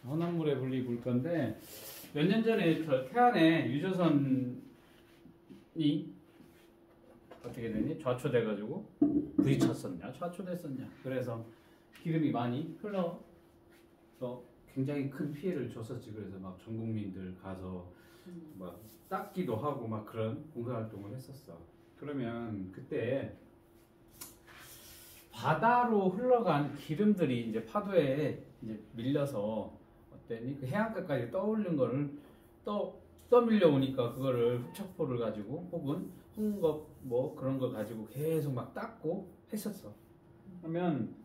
혼합물의 분리 볼 건데 몇 년 전에 저 태안에 유조선이 어떻게 되니? 좌초돼가지고 부딪혔었냐? 좌초됐었냐? 그래서 기름이 많이 흘러서 굉장히 큰 피해를 줬었지. 그래서 막 전 국민들 가서 막 닦기도 하고 막 그런 봉사활동을 했었어. 그러면 그때 바다로 흘러간 기름들이 이제 파도에 이제 밀려서 어땠니? 그 해안가까지 떠오르는 거를 떠밀려 오니까 그거를 흡착포를 가지고 혹은 헝겊 뭐 그런 걸 가지고 계속 막 닦고 했었어. 그러면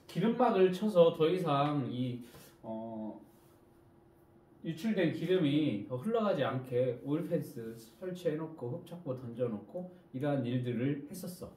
기름막을 쳐서 더 이상 이 유출된 기름이 더 흘러가지 않게 오일펜스 설치해놓고 흡착포 던져놓고 이러한 일들을 했었어.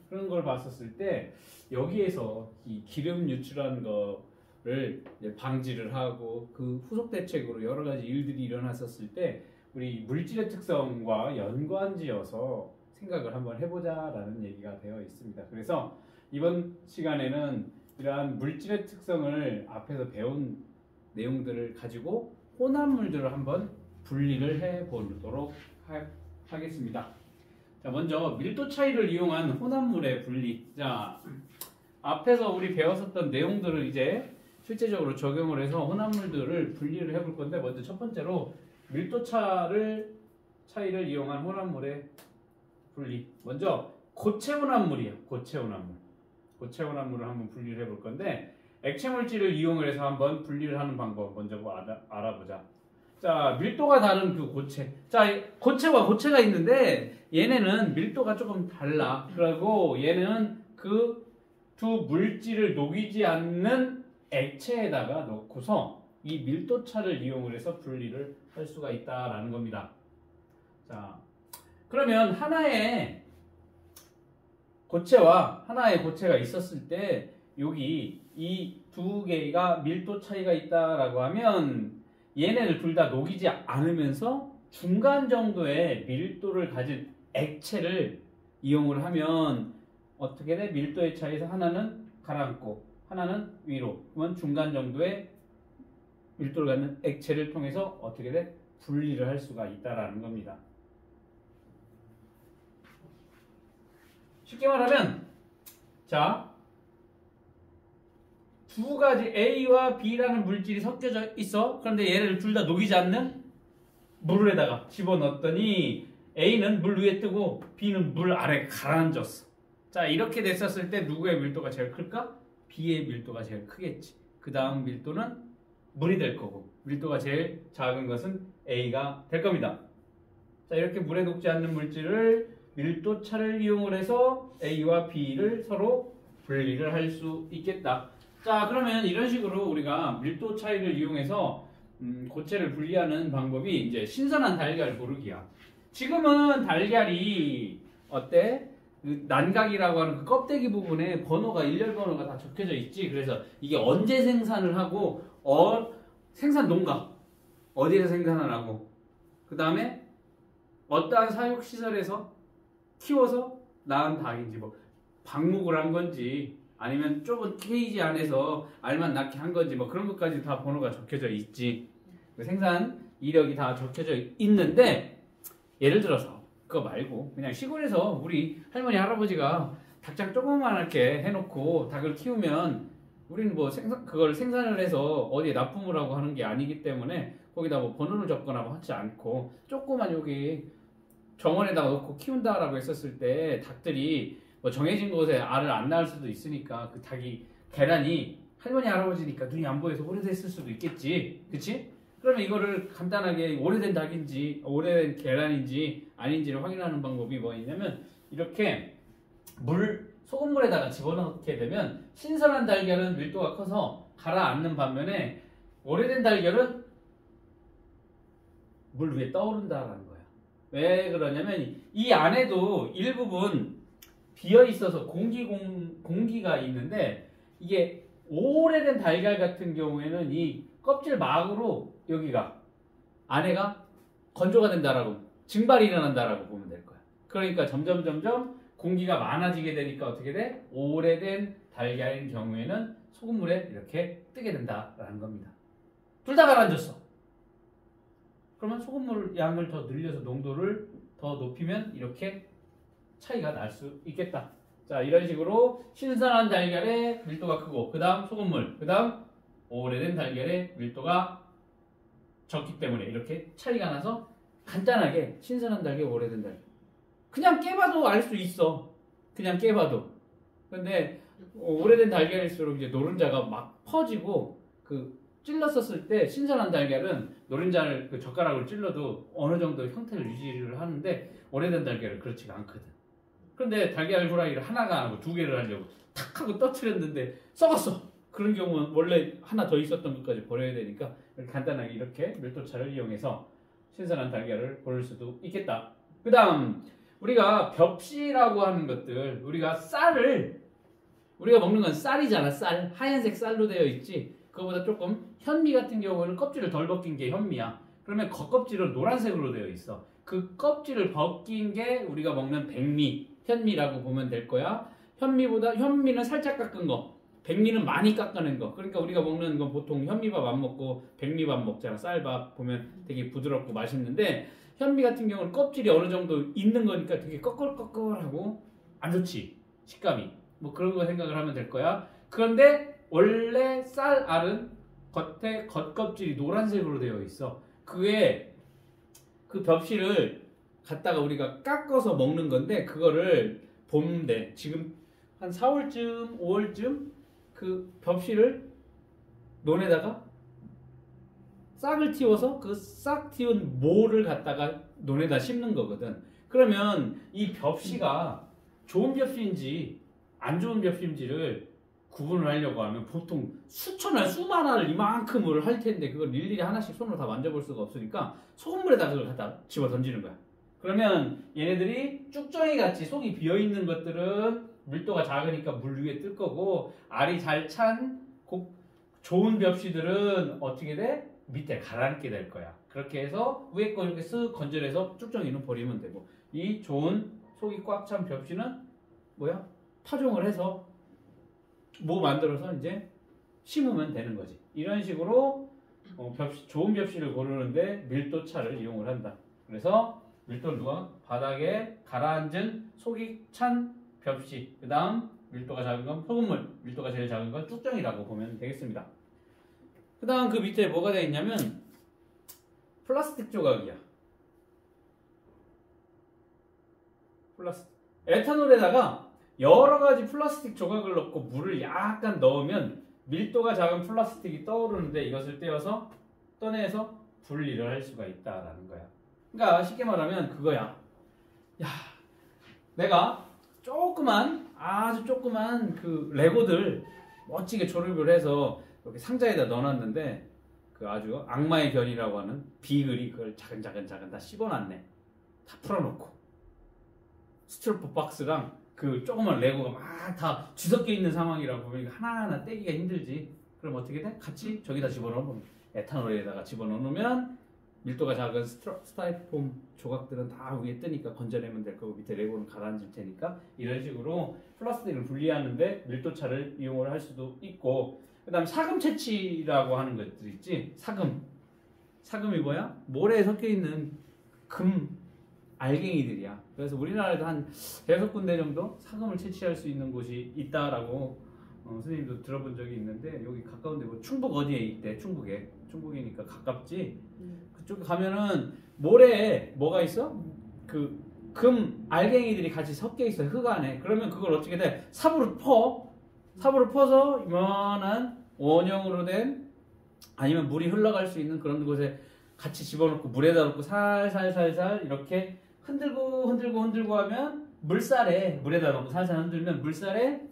그런 걸 봤었을 때 여기에서 이 기름 유출한 거를 이제 방지를 하고 그 후속 대책으로 여러 가지 일들이 일어났었을 때 우리 물질의 특성과 연관지어서 생각을 한번 해보자라는 얘기가 되어 있습니다. 그래서 이번 시간에는 이러한 물질의 특성을 앞에서 배운 내용들을 가지고 혼합물들을 한번 분리를 해보도록 하겠습니다. 자, 먼저 밀도 차이를 이용한 혼합물의 분리. 자, 앞에서 우리 배웠었던 내용들을 이제 실제적으로 적용을 해서 혼합물들을 분리를 해볼 건데, 먼저 첫 번째로 밀도 차이를 이용한 혼합물의 분리. 먼저 고체 혼합물이야. 고체 혼합물. 고체 혼합물을 한번 분리를 해볼 건데, 액체 물질을 이용을 해서 한번 분리를 하는 방법 먼저 알아보자. 자, 밀도가 다른 그 고체. 자, 고체와 고체가 있는데 얘네는 밀도가 조금 달라. 그리고 얘는 그 두 물질을 녹이지 않는 액체에다가 넣고서 이 밀도차를 이용을 해서 분리를 할 수가 있다라는 겁니다. 자, 그러면 하나의 고체와 하나의 고체가 있었을 때 여기 이 두 개가 밀도 차이가 있다라고 하면 얘네를 둘 다 녹이지 않으면서 중간 정도의 밀도를 가진 액체를 이용을 하면 어떻게 돼? 밀도의 차이에서 하나는 가라앉고 하나는 위로. 그러면 중간 정도의 밀도를 갖는 액체를 통해서 어떻게 돼? 분리를 할 수가 있다라는 겁니다. 쉽게 말하면 자, 두 가지 A와 B라는 물질이 섞여져 있어. 그런데 얘를 둘 다 녹이지 않는 물에다가 집어넣었더니 A는 물 위에 뜨고 B는 물 아래 가라앉았어. 자, 이렇게 됐었을 때 누구의 밀도가 제일 클까? B의 밀도가 제일 크겠지. 그 다음 밀도는 물이 될 거고 밀도가 제일 작은 것은 A가 될 겁니다. 자, 이렇게 물에 녹지 않는 물질을 밀도차를 이용을 해서 A와 B를 서로 분리를 할 수 있겠다. 자, 그러면 이런 식으로 우리가 밀도 차이를 이용해서 고체를 분리하는 방법이 이제 신선한 달걀 고르기야. 지금은 달걀이 어때? 그 난각이라고 하는 그 껍데기 부분에 번호가 일렬 번호가 다 적혀져 있지. 그래서 이게 언제 생산을 하고 생산 농가 어디에서 생산을 하고 그 다음에 어떠한 사육 시설에서 키워서 낳은 닭인지 뭐 방목을 한 건지 아니면 좁은 케이지 안에서 알만 낳게 한 건지 뭐 그런 것까지 다 번호가 적혀져 있지. 생산 이력이 다 적혀져 있는데 예를 들어서 그거 말고 그냥 시골에서 우리 할머니 할아버지가 닭장 조그만하게 해놓고 닭을 키우면 우리는 뭐 그걸 생산을 해서 어디에 납품을 하고 하는 게 아니기 때문에 거기다 뭐 번호를 적거나 뭐 하지 않고 조그만 여기 정원에다가 놓고 키운다라고 했었을 때 닭들이 뭐 정해진 곳에 알을 안 낳을 수도 있으니까 그 닭이 계란이 할머니 할아버지니까 눈이 안 보여서 오래됐을 수도 있겠지. 그치? 그러면 이거를 간단하게 오래된 닭인지 오래된 계란인지 아닌지를 확인하는 방법이 뭐 있냐면 이렇게 소금물에다가 집어넣게 되면 신선한 달걀은 밀도가 커서 가라앉는 반면에 오래된 달걀은 물 위에 떠오른다라는 거야. 왜 그러냐면 이 안에도 일부분 비어 있어서 공기가 있는데 이게 오래된 달걀 같은 경우에는 이 껍질 막으로 여기가 안에가 건조가 된다라고 증발이 일어난다라고 보면 될 거야. 그러니까 점점 공기가 많아지게 되니까 어떻게 돼? 오래된 달걀인 경우에는 소금물에 이렇게 뜨게 된다라는 겁니다. 둘 다 가라앉았어. 그러면 소금물 양을 더 늘려서 농도를 더 높이면 이렇게 차이가 날 수 있겠다. 자, 이런 식으로 신선한 달걀의 밀도가 크고 그 다음 소금물, 그 다음 오래된 달걀의 밀도가 적기 때문에 이렇게 차이가 나서 간단하게 신선한 달걀, 오래된 달걀 그냥 깨봐도 알 수 있어. 그냥 깨봐도. 근데 오래된 달걀일수록 이제 노른자가 막 퍼지고 그 찔렀었을 때 신선한 달걀은 노른자를 그 젓가락으로 찔러도 어느 정도 형태를 유지를 하는데 오래된 달걀은 그렇지가 않거든. 그런데 달걀 후라이를 하나가 아니고 두 개를 하려고 탁 하고 떠트렸는데 썩었어. 그런 경우는 원래 하나 더 있었던 것까지 버려야 되니까 이렇게 간단하게 이렇게 밀도차를 이용해서 신선한 달걀을 고를 수도 있겠다. 그 다음 우리가 벽시라고 하는 것들 우리가 쌀을 우리가 먹는 건 쌀이잖아. 쌀 하얀색 쌀로 되어 있지. 그거보다 조금 현미 같은 경우는 껍질을 덜 벗긴 게 현미야. 그러면 겉껍질은 노란색으로 되어 있어. 그 껍질을 벗긴 게 우리가 먹는 백미, 현미라고 보면 될 거야. 현미는 살짝 깎은 거, 백미는 많이 깎아낸 거. 그러니까 우리가 먹는 건 보통 현미밥 안 먹고 백미밥 먹잖아. 쌀밥 보면 되게 부드럽고 맛있는데 현미 같은 경우는 껍질이 어느 정도 있는 거니까 되게 꺼끌꺼끌하고 안 좋지. 식감이. 뭐 그런 거 생각을 하면 될 거야. 그런데 원래 쌀알은 겉에 겉껍질이 노란색으로 되어 있어. 그게 그 벽실을 갖다가 우리가 깎아서 먹는 건데 그거를 봄에 지금 한 4월쯤 5월쯤 그 벽실을 논에다가 싹을 틔워서 그 싹 틔운 모를 갖다가 논에다 심는 거거든. 그러면 이 벽시가 좋은 벽시인지 안 좋은 벽시인지를 구분을 하려고 하면 보통 수천알 수만알 이만큼을 할 텐데 그걸 일일이 하나씩 손으로 다 만져볼 수가 없으니까 소금물에다 그걸 갖다 집어 던지는 거야. 그러면 얘네들이 쭉정이 같이 속이 비어있는 것들은 밀도가 작으니까 물 위에 뜰 거고 알이 잘 찬 좋은 벽시들은 어떻게 돼? 밑에 가라앉게 될 거야. 그렇게 해서 위에 거 이렇게 쓱 건져내서 쭉정이는 버리면 되고 이 좋은 속이 꽉 찬 벽시는 뭐야? 파종을 해서 뭐 만들어서 이제 심으면 되는 거지. 이런 식으로 좋은 벽시를 고르는데 밀도차를 이용을 한다. 그래서 밀도는 누가? 바닥에 가라앉은 속이 찬 벽시. 그 다음 밀도가 작은 건 소금물. 밀도가 제일 작은 건 쭉정이라고 보면 되겠습니다. 그 다음 그 밑에 뭐가 되어 있냐면 플라스틱 조각이야. 플라스틱. 에탄올에다가 여러 가지 플라스틱 조각을 넣고 물을 약간 넣으면 밀도가 작은 플라스틱이 떠오르는데 이것을 떼어서 떠내서 분리를 할 수가 있다라는 거야. 그러니까 쉽게 말하면 그거야. 야, 내가 아주 조그만 그 레고들 멋지게 조립을 해서 이렇게 상자에다 넣어놨는데 그 아주 악마의 견이라고 하는 비글이 그걸 자근자근 다 씹어놨네. 다 풀어놓고 스티로폼 박스랑 그 조그만 레고가 막 다 뒤섞여 있는 상황이라고 보면 하나하나 떼기가 힘들지. 그럼 어떻게 돼? 같이 저기다 집어넣으면 에탄올에다가 집어넣으면 밀도가 작은 스타이폼 조각들은 다 위에 뜨니까 건져내면 될 거고 밑에 레고는 가라앉을 테니까 이런 식으로 플라스틱을 분리하는데 밀도차를 이용을 할 수도 있고 그 다음 사금 채취라고 하는 것들 있지. 사금이 뭐야? 모래에 섞여있는 금 알갱이들이야. 그래서 우리나라에도 한 6군데 정도 사금을 채취할 수 있는 곳이 있다라고 선생님도 들어본 적이 있는데 여기 가까운데 뭐 충북 어디에 있대. 충북이니까 가깝지. 그쪽 가면은 모래에 뭐가 있어? 그 금 알갱이들이 같이 섞여 있어. 흙 안에. 그러면 그걸 어떻게 돼? 삽으로 퍼서 이만한 원형으로 된 아니면 물이 흘러갈 수 있는 그런 곳에 같이 집어넣고 물에다 넣고 살살살살 이렇게 흔들고 하면 물에다 넣고 살살 흔들면 물살에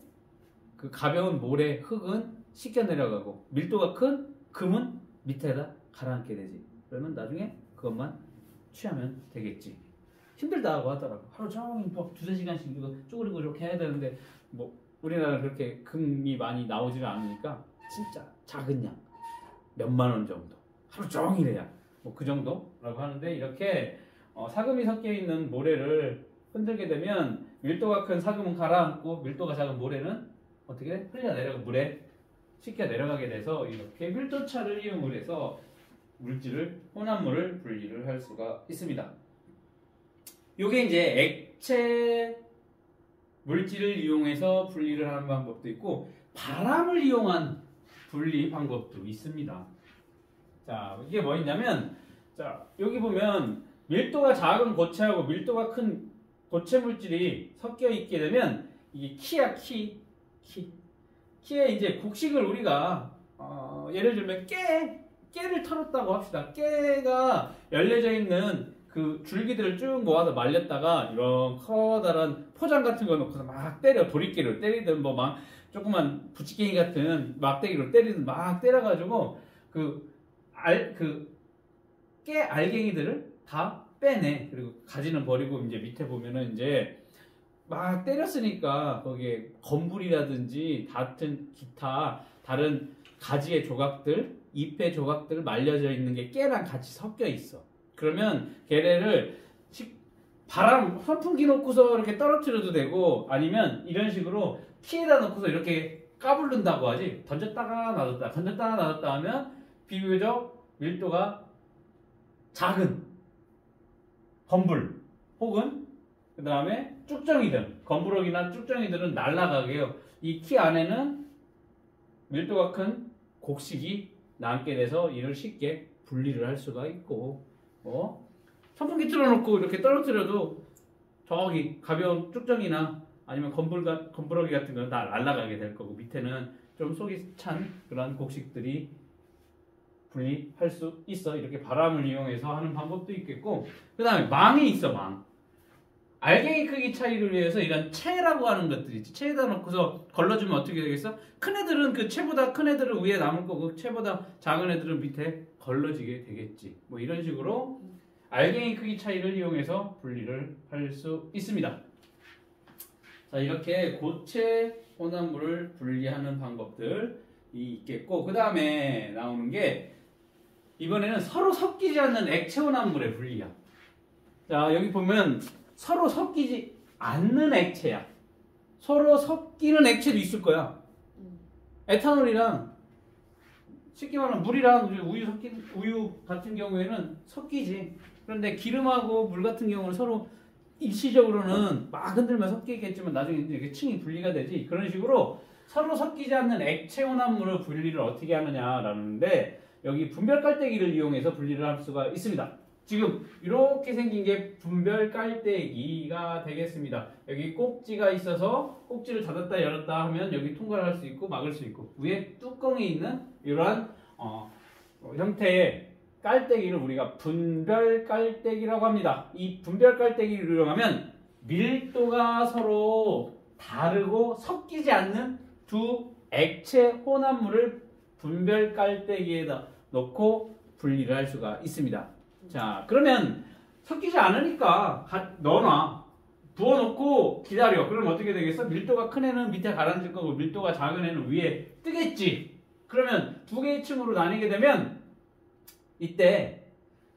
그 가벼운 모래 흙은 씻겨 내려가고 밀도가 큰 금은 밑에다 가라앉게 되지. 그러면 나중에 그것만 취하면 되겠지. 힘들다고 하더라고. 하루 종일 막 2-3시간씩 이거 쪼그리고 이렇게 해야 되는데 뭐 우리나라는 그렇게 금이 많이 나오지는 않으니까 진짜 작은 양 몇만 원 정도 하루 종일 해야 뭐 그 정도라고 하는데 이렇게 사금이 섞여 있는 모래를 흔들게 되면 밀도가 큰 사금은 가라앉고 밀도가 작은 모래는 어떻게 흘려내려가 물에 씻겨 내려가게 돼서 이렇게 밀도차를 이용을 해서 물질을 혼합물을 분리를 할 수가 있습니다. 요게 이제 액체 물질을 이용해서 분리를 하는 방법도 있고 바람을 이용한 분리 방법도 있습니다. 자, 이게 뭐 있냐면 자, 여기 보면 밀도가 작은 고체하고 밀도가 큰 고체 물질이 섞여 있게 되면 이게 키야, 키에 이제 곡식을 우리가 예를 들면 깨를 털었다고 합시다. 깨가 열려져 있는 그 줄기들을 쭉 모아서 말렸다가 이런 커다란 포장 같은 거 놓고서 막 때려, 도리깨로 때리든 뭐 막 조그만 부치깽이 같은 막대기로 때리든 막 때려가지고 깨 알갱이들을 다 빼내. 그리고 가지는 버리고 이제 밑에 보면은 이제 막 때렸으니까 거기에 건불이라든지 같은 기타 다른 가지의 조각들, 잎의 조각들 말려져 있는 게 깨랑 같이 섞여 있어. 그러면 걔네를 바람 선풍기 놓고서 이렇게 떨어뜨려도 되고 아니면 이런 식으로 키에다 놓고서 이렇게 까부른다고 하지. 던졌다가 놔뒀다 하면 비교적 밀도가 작은 건불 혹은 그 다음에 쭉정이들, 건부럭이나 쭉정이들은 날아가게 해요. 이 키 안에는 밀도가 큰 곡식이 남게 돼서 이를 쉽게 분리를 할 수가 있고 선풍기 틀어놓고 이렇게 떨어뜨려도 저기 가벼운 쭉정이나 아니면 건부럭이 같은 건 다 날아가게 될 거고 밑에는 좀 속이 찬 그런 곡식들이 분리할 수 있어. 이렇게 바람을 이용해서 하는 방법도 있겠고 그 다음에 망이 있어. 망. 알갱이 크기 차이를 위해서 이런 체라고 하는 것들이 있지. 체에다 놓고서 걸러주면 어떻게 되겠어? 큰 애들은 그 체보다 큰 애들은 위에 남을 거고 체보다 작은 애들은 밑에 걸러지게 되겠지. 뭐 이런 식으로 알갱이 크기 차이를 이용해서 분리를 할 수 있습니다. 자, 이렇게 고체 혼합물을 분리하는 방법들이 있겠고 그 다음에 나오는 게 이번에는 서로 섞이지 않는 액체 혼합물의 분리야. 자, 여기 보면 서로 섞이지 않는 액체야. 서로 섞이는 액체도 있을 거야. 에탄올이랑 쉽게 말하면 물이랑 우유 같은 경우에는 섞이지. 그런데 기름하고 물 같은 경우는 서로 일시적으로는 막 흔들면 섞이겠지만 나중에 이렇게 층이 분리가 되지. 그런 식으로 서로 섞이지 않는 액체 혼합물의 분리를 어떻게 하느냐라는데 여기 분별 깔때기를 이용해서 분리를 할 수가 있습니다. 지금 이렇게 생긴 게 분별 깔때기가 되겠습니다. 여기 꼭지가 있어서 꼭지를 닫았다 열었다 하면 여기 통과를 할 수 있고 막을 수 있고 위에 뚜껑이 있는 이러한 형태의 깔때기를 우리가 분별 깔때기라고 합니다. 이 분별 깔때기를 이용하면 밀도가 서로 다르고 섞이지 않는 두 액체 혼합물을 분별 깔때기에다 넣고 분리를 할 수가 있습니다. 자, 그러면 섞이지 않으니까 넣어놔. 부어놓고 기다려. 그럼 어떻게 되겠어? 밀도가 큰 애는 밑에 가라앉을 거고 밀도가 작은 애는 위에 뜨겠지. 그러면 두 개의 층으로 나뉘게 되면 이때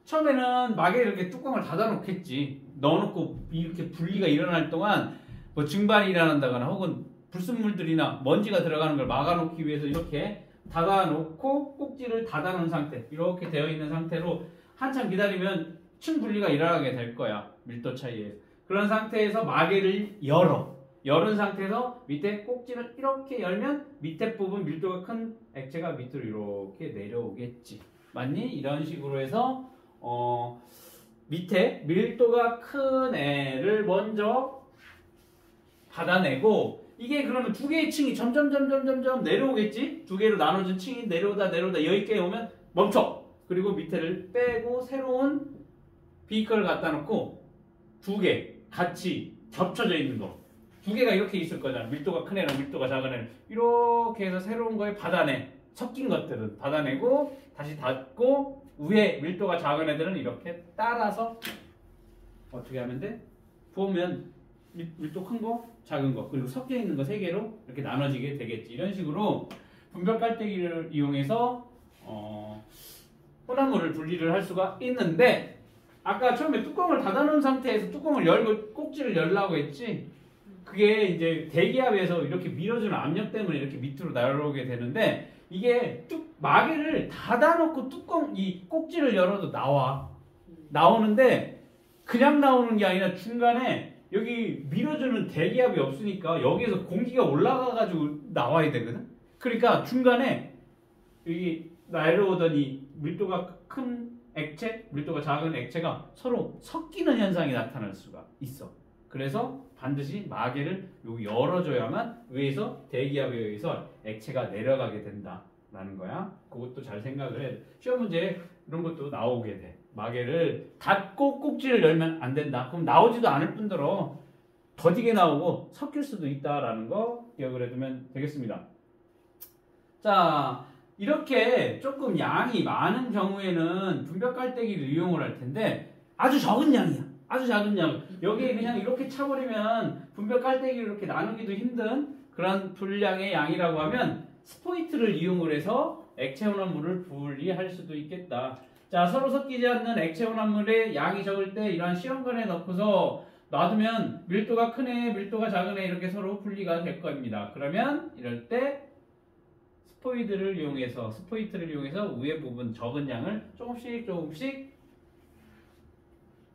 처음에는 막에 이렇게 뚜껑을 닫아놓겠지. 넣어놓고 이렇게 분리가 일어날 동안 뭐 증발이 일어난다거나 혹은 불순물들이나 먼지가 들어가는 걸 막아놓기 위해서 이렇게 닫아놓고 꼭지를 닫아놓은 상태, 이렇게 되어 있는 상태로 한참 기다리면 층 분리가 일어나게 될 거야. 밀도 차이에서. 그런 상태에서 마개를 열은 상태에서 밑에 꼭지를 이렇게 열면 밑에 부분 밀도가 큰 액체가 밑으로 이렇게 내려오겠지. 맞니? 이런 식으로 해서 밑에 밀도가 큰 애를 먼저 닫아내고 이게 그러면 두 개의 층이 점점 내려오겠지? 두 개로 나눠진 층이 내려오다 여기까지 오면 멈춰! 그리고 밑에를 빼고 새로운 비커를 갖다 놓고 두 개 같이 겹쳐져 있는 거. 두 개가 이렇게 있을 거잖아. 밀도가 큰 애랑 밀도가 작은 애는. 이렇게 해서 새로운 거에 받아내. 섞인 것들은 받아내고 다시 닫고 위에 밀도가 작은 애들은 이렇게 따라서 어떻게 하면 돼? 부으면 밀도 큰 거, 작은 거, 그리고 섞여 있는 거 세 개로 이렇게 나눠지게 되겠지. 이런 식으로 분별 깔때기를 이용해서 혼합물을 분리를 할 수가 있는데 아까 처음에 뚜껑을 닫아놓은 상태에서 뚜껑을 열고 꼭지를 열라고 했지. 그게 이제 대기압에서 이렇게 밀어주는 압력 때문에 이렇게 밑으로 날아오게 되는데 이게 마개를 닫아놓고 뚜껑 이 꼭지를 열어도 나오는데 그냥 나오는 게 아니라 중간에 여기 밀어주는 대기압이 없으니까 여기에서 공기가 올라가가지고 나와야 되거든. 그러니까 중간에 여기 날아오더니 밀도가 큰 액체, 밀도가 작은 액체가 서로 섞이는 현상이 나타날 수가 있어. 그래서 반드시 마개를 여기 열어줘야만 위에서 대기압에 의해서 액체가 내려가게 된다라는 거야. 그것도 잘 생각을 해. 시험 문제에 이런 것도 나오게 돼. 마개를 닫고 꼭지를 열면 안 된다. 그럼 나오지도 않을 뿐더러 더디게 나오고 섞일 수도 있다라는 거 기억을 해두면 되겠습니다. 자, 이렇게 조금 양이 많은 경우에는 분별 깔때기를 이용을 할 텐데 아주 적은 양이야. 아주 작은 양. 여기에 그냥 이렇게 차버리면 분별 깔때기를 이렇게 나누기도 힘든 그런 분량의 양이라고 하면 스포이트를 이용을 해서 액체 혼합물을 분리할 수도 있겠다. 자, 서로 섞이지 않는 액체 혼합물의 양이 적을 때 이러한 시험관에 넣고서 놔두면 밀도가 큰 애, 밀도가 작은 애 이렇게 서로 분리가 될 겁니다. 그러면 이럴 때 스포이트를 이용해서 위에 부분 적은 양을 조금씩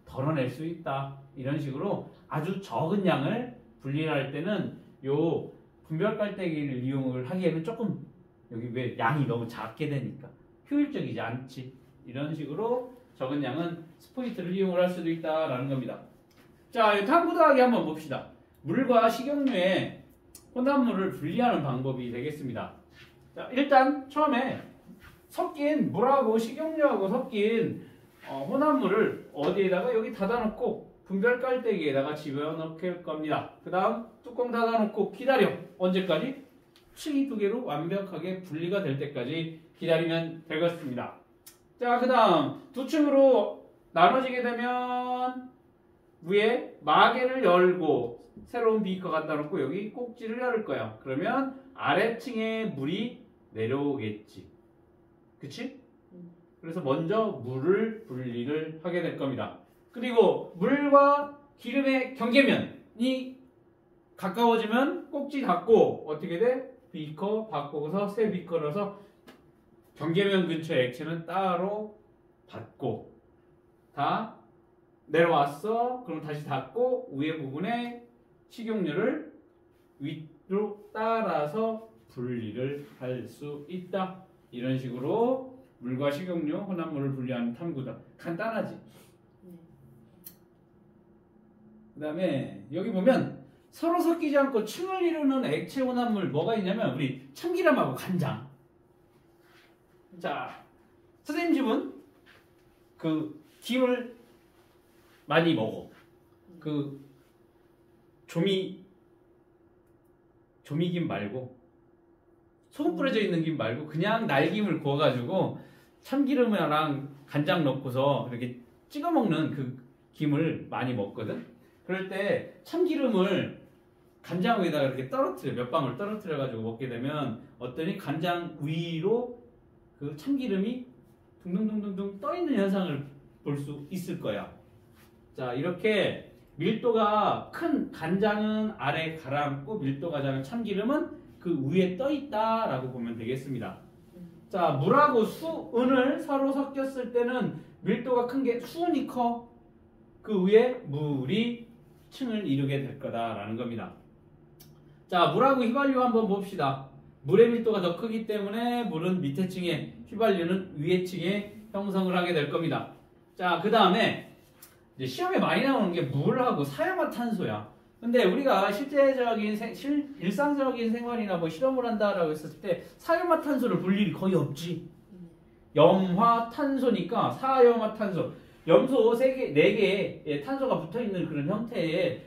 덜어낼 수 있다. 이런 식으로 아주 적은 양을 분리할 때는 요 분별 깔때기를 이용을 하기에는 조금 여기 왜 양이 너무 작게 되니까 효율적이지 않지. 이런 식으로 적은 양은 스포이트를 이용을 할 수도 있다라는 겁니다. 자, 이 탐구 더하기 한번 봅시다. 물과 식용유의 혼합물을 분리하는 방법이 되겠습니다. 자, 일단 처음에 섞인 물하고 식용유하고 섞인 혼합물을 어디에다가 여기 닫아놓고 분별 깔때기에다가 집어넣을 겁니다. 그 다음 뚜껑 닫아놓고 기다려. 언제까지? 층이 두 개로 완벽하게 분리가 될 때까지 기다리면 되겠습니다. 자, 그 다음 두 층으로 나눠지게 되면 위에 마개를 열고 새로운 비커 갖다 놓고 여기 꼭지를 열을 거야. 그러면 아래층에 물이 내려오겠지. 그치? 그래서 먼저 물을 분리를 하게 될 겁니다. 그리고 물과 기름의 경계면이 가까워지면 꼭지 닫고 어떻게 돼? 비커 바꾸고서 새 비커 넣어서 경계면 근처의 액체는 따로 닫고 다 내려왔어. 그럼 다시 닫고 위에 부분에 식용유를 위로 따라서 분리를 할 수 있다. 이런 식으로 물과 식용유 혼합물을 분리하는 탐구다. 간단하지? 그 다음에 여기 보면 서로 섞이지 않고 층을 이루는 액체 혼합물 뭐가 있냐면 우리 참기름하고 간장. 자, 선생님 집은 그 김을 많이 먹어. 그 조미김 말고 소금 뿌려져 있는 김 말고 그냥 날김을 구워가지고 참기름이랑 간장 넣고서 이렇게 찍어 먹는 그 김을 많이 먹거든. 그럴 때 참기름을 간장 위에다가 이렇게 떨어뜨려 몇 방울 떨어뜨려 가지고 먹게 되면 어떠니 간장 위로 그 참기름이 둥둥둥둥둥 떠 있는 현상을 볼 수 있을 거야. 자, 이렇게 밀도가 큰 간장은 아래 가라앉고 밀도가 작은 참기름은 그 위에 떠 있다라고 보면 되겠습니다. 자, 물하고 수은을 서로 섞였을 때는 밀도가 큰 게 수은이 커. 그 위에 물이 층을 이루게 될 거다라는 겁니다. 자, 물하고 휘발유 한번 봅시다. 물의 밀도가 더 크기 때문에 물은 밑에 층에, 휘발유는 위에 층에 형성을 하게 될 겁니다. 자, 그 다음에 이제 시험에 많이 나오는 게 물하고 사용화탄소야. 근데 우리가 실제적인 일상적인 생활이나 뭐 실험을 한다라고 했을 때 사용화탄소를 볼 일이 거의 없지. 염화탄소니까 사염화탄소. 염소 4개의 탄소가 붙어있는 그런 형태의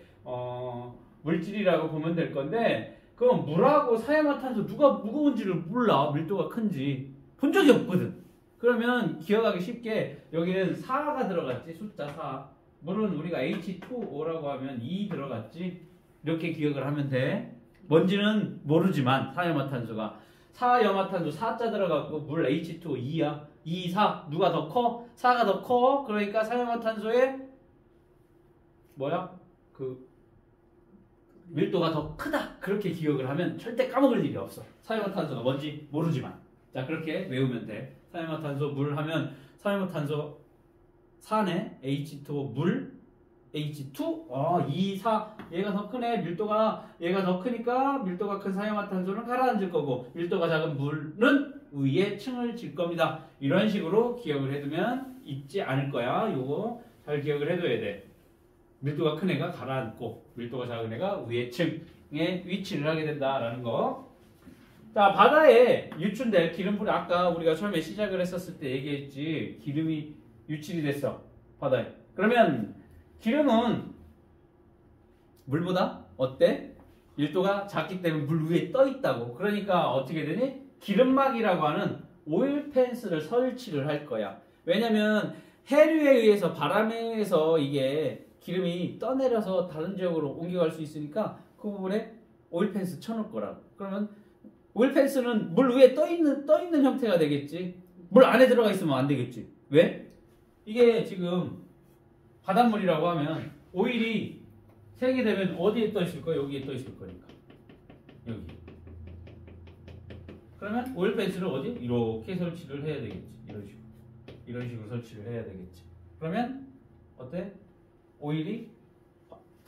물질이라고 보면 될 건데 그럼 물하고 사염화탄소 누가 무거운지를 몰라. 밀도가 큰지 본 적이 없거든. 그러면 기억하기 쉽게 여기는 4가 들어갔지. 숫자 4. 물은 우리가 H2O라고 하면 2 들어갔지. 이렇게 기억을 하면 돼. 뭔지는 모르지만 사염화탄소가 4염화탄소 4자 들어갔고 물 H2O 2야. 2, 4 누가 더 커? 4가 더 커. 그러니까 사염화탄소의 뭐야? 그 밀도가 더 크다 그렇게 기억을 하면 절대 까먹을 일이 없어. 사이먼탄소가 뭔지 모르지만 자 그렇게 외우면 돼. 사이먼탄소 물 하면 사이먼탄소 산에 H2O 물 H2 2, 4 얘가 더 크네. 밀도가 얘가 더 크니까 밀도가 큰 사이먼탄소는 가라앉을 거고 밀도가 작은 물은 위에 층을 질 겁니다. 이런 식으로 기억을 해두면 잊지 않을 거야. 요거 잘 기억을 해둬야 돼. 밀도가 큰 애가 가라앉고 밀도가 작은 애가 위에 층에 위치를 하게 된다라는 거. 자 바다에 유출될 기름분이 아까 우리가 처음에 시작을 했었을 때 얘기했지. 기름이 유출이 됐어 바다에. 그러면 기름은 물보다 어때? 밀도가 작기 때문에 물 위에 떠 있다고. 그러니까 어떻게 되니? 기름막이라고 하는 오일 펜스를 설치를 할 거야. 왜냐면 해류에 의해서 바람에 의해서 이게 기름이 떠내려서 다른 지역으로 옮겨갈 수 있으니까 그 부분에 오일 펜스 쳐놓을 거라고. 그러면 오일 펜스는 물 위에 떠 있는 형태가 되겠지. 물 안에 들어가 있으면 안 되겠지. 왜? 이게 지금 바닷물이라고 하면 오일이 색이 되면 어디에 떠 있을 거야? 여기에 떠 있을 거니까. 여기. 그러면 오일 펜스를 어디? 이렇게 설치를 해야 되겠지. 이런 식으로 설치를 해야 되겠지. 그러면 어때? 오일이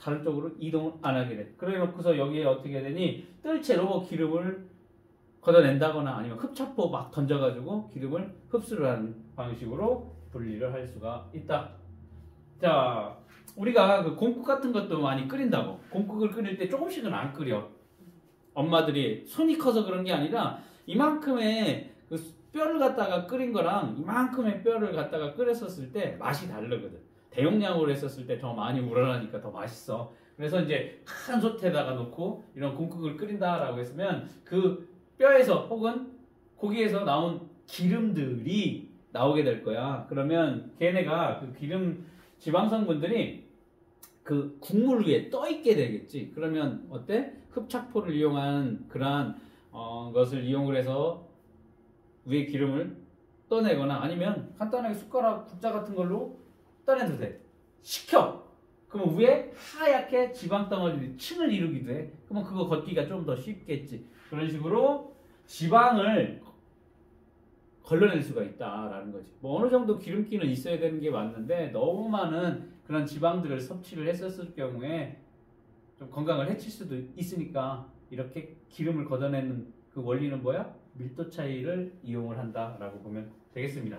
다른 쪽으로 이동을 안 하게 돼. 그래 놓고서 여기에 어떻게 되니? 뜰채로 기름을 걷어낸다거나 아니면 흡착포 막 던져가지고 기름을 흡수를 하는 방식으로 분리를 할 수가 있다. 자, 우리가 그 곰국 같은 것도 많이 끓인다고. 곰국을 끓일 때 조금씩은 안 끓여. 엄마들이 손이 커서 그런 게 아니라 이만큼의 그 뼈를 갖다가 끓인 거랑 이만큼의 뼈를 갖다가 끓였었을 때 맛이 다르거든. 대용량으로 했었을 때 더 많이 우러나니까 더 맛있어. 그래서 이제 큰 솥에다가 놓고 이런 곰국을 끓인다라고 했으면 그 뼈에서 혹은 고기에서 나온 기름들이 나오게 될 거야. 그러면 걔네가 그 기름 지방성분들이 그 국물 위에 떠 있게 되겠지. 그러면 어때? 흡착포를 이용한 그러한 것을 이용을 해서 위에 기름을 떠내거나 아니면 간단하게 숟가락 국자 같은 걸로 떠내도 돼. 식혀. 그러면 위에 하얗게 지방 덩어리들이 층을 이루기도 해. 그러면 그거 걷기가 좀 더 쉽겠지. 그런 식으로 지방을 걸러낼 수가 있다라는 거지. 뭐 어느 정도 기름기는 있어야 되는 게 맞는데 너무 많은 그런 지방들을 섭취를 했었을 경우에 좀 건강을 해칠 수도 있으니까 이렇게 기름을 걷어내는 그 원리는 뭐야? 밀도 차이를 이용을 한다라고 보면 되겠습니다.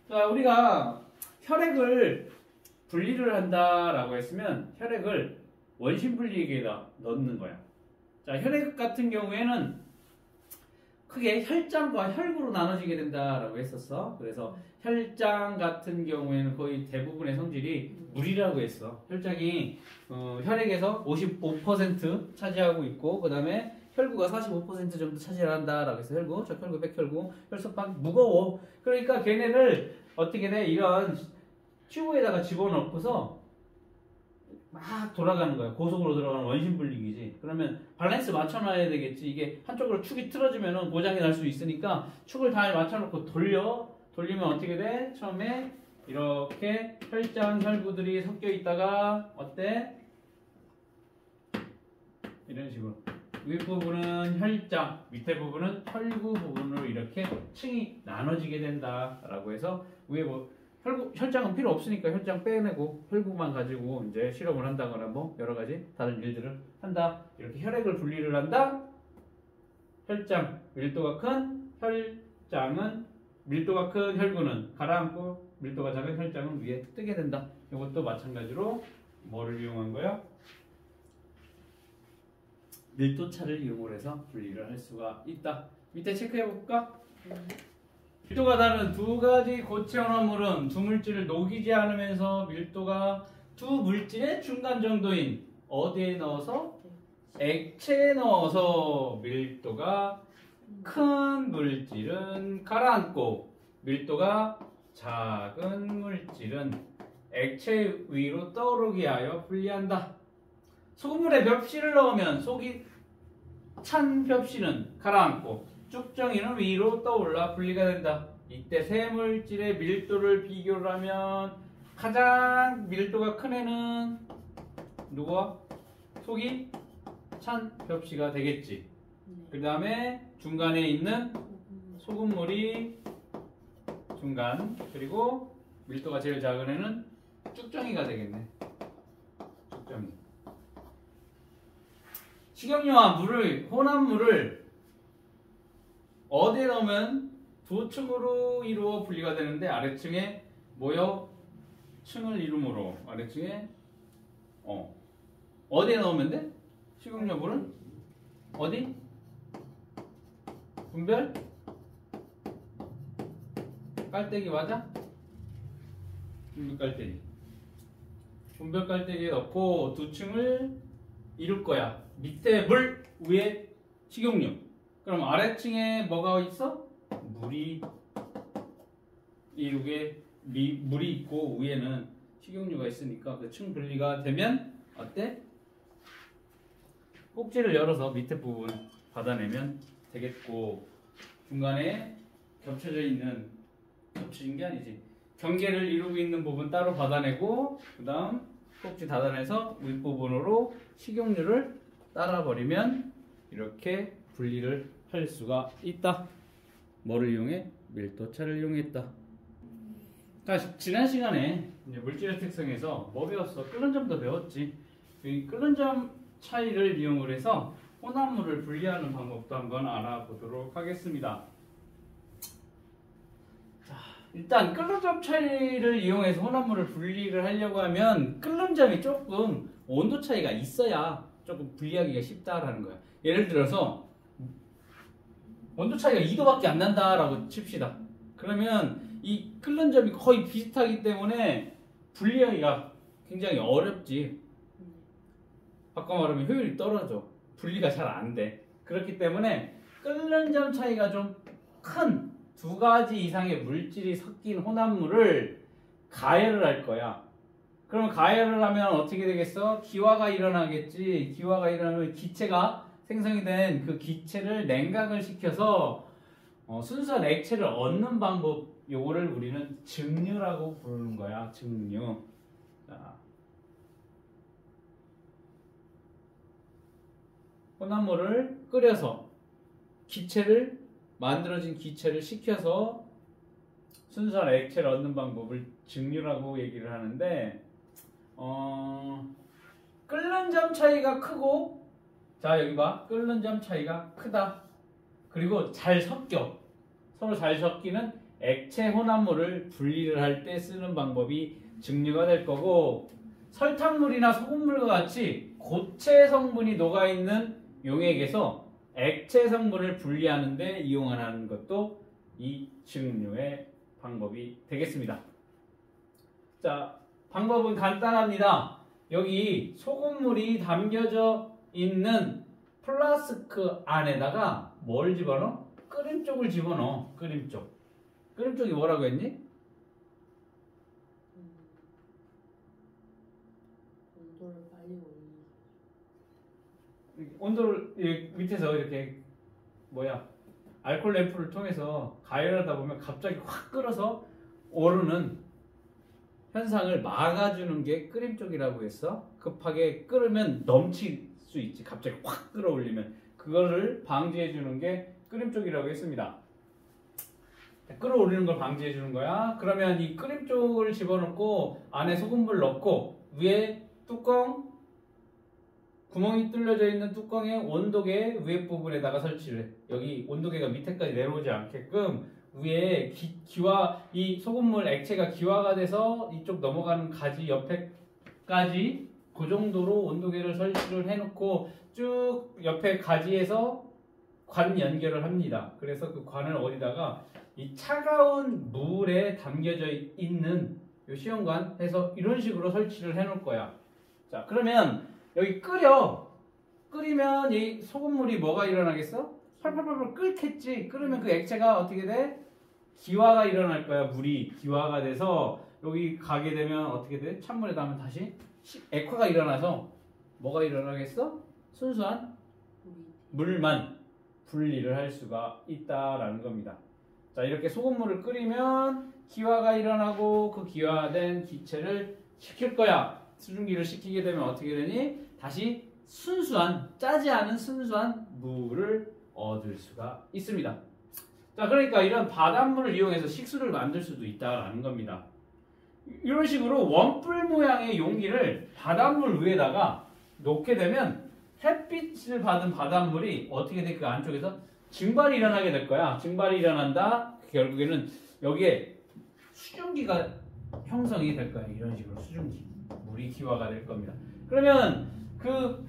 자, 우리가 혈액을 분리를 한다라고 했으면 혈액을 원심 분리기에다 넣는 거야. 자, 혈액 같은 경우에는 크게 혈장과 혈구로 나눠지게 된다라고 했었어. 그래서 혈장 같은 경우에는 거의 대부분의 성질이 물이라고 했어. 혈장이 혈액에서 55% 차지하고 있고 그 다음에 혈구가 45% 정도 차지를 한다라고 해서 혈구, 적혈구, 백혈구, 혈소판 무거워. 그러니까 걔네를 어떻게 돼? 이런 튜브에다가 집어넣고서 막 돌아가는 거야. 고속으로 들어가는 원심 분리기지. 그러면 밸런스 맞춰놔야 되겠지. 이게 한쪽으로 축이 틀어지면 고장이 날 수 있으니까 축을 잘 맞춰놓고 돌리면 어떻게 돼? 처음에 이렇게 혈장, 혈구들이 섞여 있다가 어때? 이런 식으로 윗부분은 혈장, 밑에 부분은 혈구 부분으로 이렇게 층이 나눠지게 된다라고 해서 위에 혈장은 필요 없으니까 혈장 빼내고 혈구만 가지고 이제 실험을 한다거나 뭐 여러 가지 다른 일들을 한다. 이렇게 혈액을 분리를 한다. 혈장, 밀도가 큰 혈장은 밀도가 큰 혈구는 가라앉고 밀도가 작은 혈장은 위에 뜨게 된다. 이것도 마찬가지로 뭐를 이용한 거야? 밀도차를 이용을 해서 분리를 할 수가 있다. 밑에 체크해 볼까? 밀도가 다른 두 가지 고체온화물은 두 물질을 녹이지 않으면서 밀도가 두 물질의 중간 정도인 어디에 넣어서? 액체에 넣어서 밀도가 큰 물질은 가라앉고 밀도가 작은 물질은 액체 위로 떠오르게 하여 분리한다. 소금물에 벽실을 넣으면 속이 찬 벽실은 가라앉고 쭉정이는 위로 떠올라 분리가 된다. 이때 세 물질의 밀도를 비교를 하면 가장 밀도가 큰 애는 누구와? 속이 찬 접시가 되겠지. 네. 그 다음에 중간에 있는 소금물이 중간, 그리고 밀도가 제일 작은 애는 쭉정이가 되겠네. 쭉정이. 식용유와 물을, 혼합물을 어디에 넣으면 두 층으로 이루어 분리가 되는데 아래층에 모여 층을 이루므로 아래층에 어디에 넣으면 돼? 식용유 물은 어디? 분별? 깔때기 맞아? 분별 깔때기. 분별 깔때기에 넣고 두 층을 이룰 거야. 밑에 물, 위에 식용유. 그럼 아래층에 뭐가 있어? 물이 이렇게 물이 있고 위에는 식용유가 있으니까 그 층 분리가 되면 어때? 꼭지를 열어서 밑에 부분 받아내면 되겠고, 중간에 겹쳐진 게 아니지, 경계를 이루고 있는 부분 따로 받아내고, 그 다음 꼭지 닫아내서 윗부분으로 식용유를 따라 버리면 이렇게 분리를 할 수가 있다. 뭐를 이용해? 밀도차를 이용했다. 지난 시간에 이제 물질의 특성에서 뭐 배웠어? 끓는 점도 배웠지. 이 끓는 점 차이를 이용을 해서 혼합물을 분리하는 방법도 한번 알아보도록 하겠습니다. 자, 일단 끓는 점 차이를 이용해서 혼합물을 분리를 하려고 하면 끓는 점이 조금 온도 차이가 있어야 조금 분리하기가 쉽다라는 거야. 예를 들어서 온도 차이가 2도밖에 안 난다라고 칩시다. 그러면 이 끓는 점이 거의 비슷하기 때문에 분리하기가 굉장히 어렵지. 바꿔 말하면 효율이 떨어져. 분리가 잘 안 돼. 그렇기 때문에 끓는 점 차이가 좀 큰 두 가지 이상의 물질이 섞인 혼합물을 가열을 할 거야. 그러면 가열을 하면 어떻게 되겠어? 기화가 일어나겠지. 기화가 일어나면 기체가 생성이 된 그 기체를 냉각을 시켜서 순수한 액체를 얻는 방법, 요거를 우리는 증류라고 부르는 거야. 증류. 자, 혼합물을 끓여서 만들어진 기체를 식혀서 순수한 액체를 얻는 방법을 증류라고 얘기를 하는데, 끓는 점 차이가 크고, 자 여기 봐, 끓는 점 차이가 크다. 그리고 잘 섞여. 서로 잘 섞이는 액체 혼합물을 분리를 할 때 쓰는 방법이 증류가 될 거고, 설탕물이나 소금물과 같이 고체 성분이 녹아있는 용액에서 액체 성분을 분리하는 데 이용하는 것도 이 증류의 방법이 되겠습니다. 자, 방법은 간단합니다. 여기 소금물이 담겨져 있는 플라스크 안에다가 뭘 집어넣어? 끓임 쪽을 집어넣어. 끓임 쪽. 끓임 쪽이 뭐라고 했니? 온도를 빨리 올리는. 온도를 밑에서 이렇게 알코올 램프를 통해서 가열하다 보면 갑자기 확 끓어서 오르는 현상을 막아주는 게 끓임 쪽이라고 했어. 급하게 끓으면 넘칠 수 있지. 갑자기 확 끌어올리면 그거를 방지해 주는 게 끓임 쪽이라고 했습니다. 끌어올리는 걸 방지해 주는 거야. 그러면 이 끓임 쪽을 집어넣고 안에 소금물 넣고 위에 뚜껑, 구멍이 뚫려져 있는 뚜껑에 온도계 위에 부분에다가 설치를 해. 여기 온도계가 밑에까지 내려오지 않게끔 위에 이 소금물 액체가 기화가 돼서 이쪽 넘어가는 가지 옆에까지 그 정도로 온도계를 설치를 해놓고 쭉 옆에 가지에서 관 연결을 합니다. 그래서 그 관을 어디다가 이 차가운 물에 담겨져 있는 이 시험관 해서 이런 식으로 설치를 해놓을 거야. 자, 그러면 여기 끓이면 이 소금물이 뭐가 일어나겠어? 팔팔팔팔 끓겠지. 끓으면 그 액체가 어떻게 돼? 기화가 일어날 거야. 물이 기화가 돼서 여기 가게 되면 어떻게 돼? 찬물에 닿으면 다시 액화가 일어나서 뭐가 일어나겠어? 순수한 물만 분리를 할 수가 있다라는 겁니다. 자, 이렇게 소금물을 끓이면 기화가 일어나고 그 기화된 기체를 식힐 거야. 수증기를 식히게 되면 어떻게 되니? 다시 순수한 짜지 않은 순수한 물을 얻을 수가 있습니다. 자, 그러니까 이런 바닷물을 이용해서 식수를 만들 수도 있다라는 겁니다. 이런 식으로 원뿔 모양의 용기를 바닷물 위에다가 놓게 되면 햇빛을 받은 바닷물이 어떻게 돼? 그 안쪽에서 증발이 일어나게 될 거야. 증발이 일어난다. 결국에는 여기에 수증기가 형성이 될 거야. 이런 식으로 수증기. 물이 기화가 될 겁니다. 그러면 그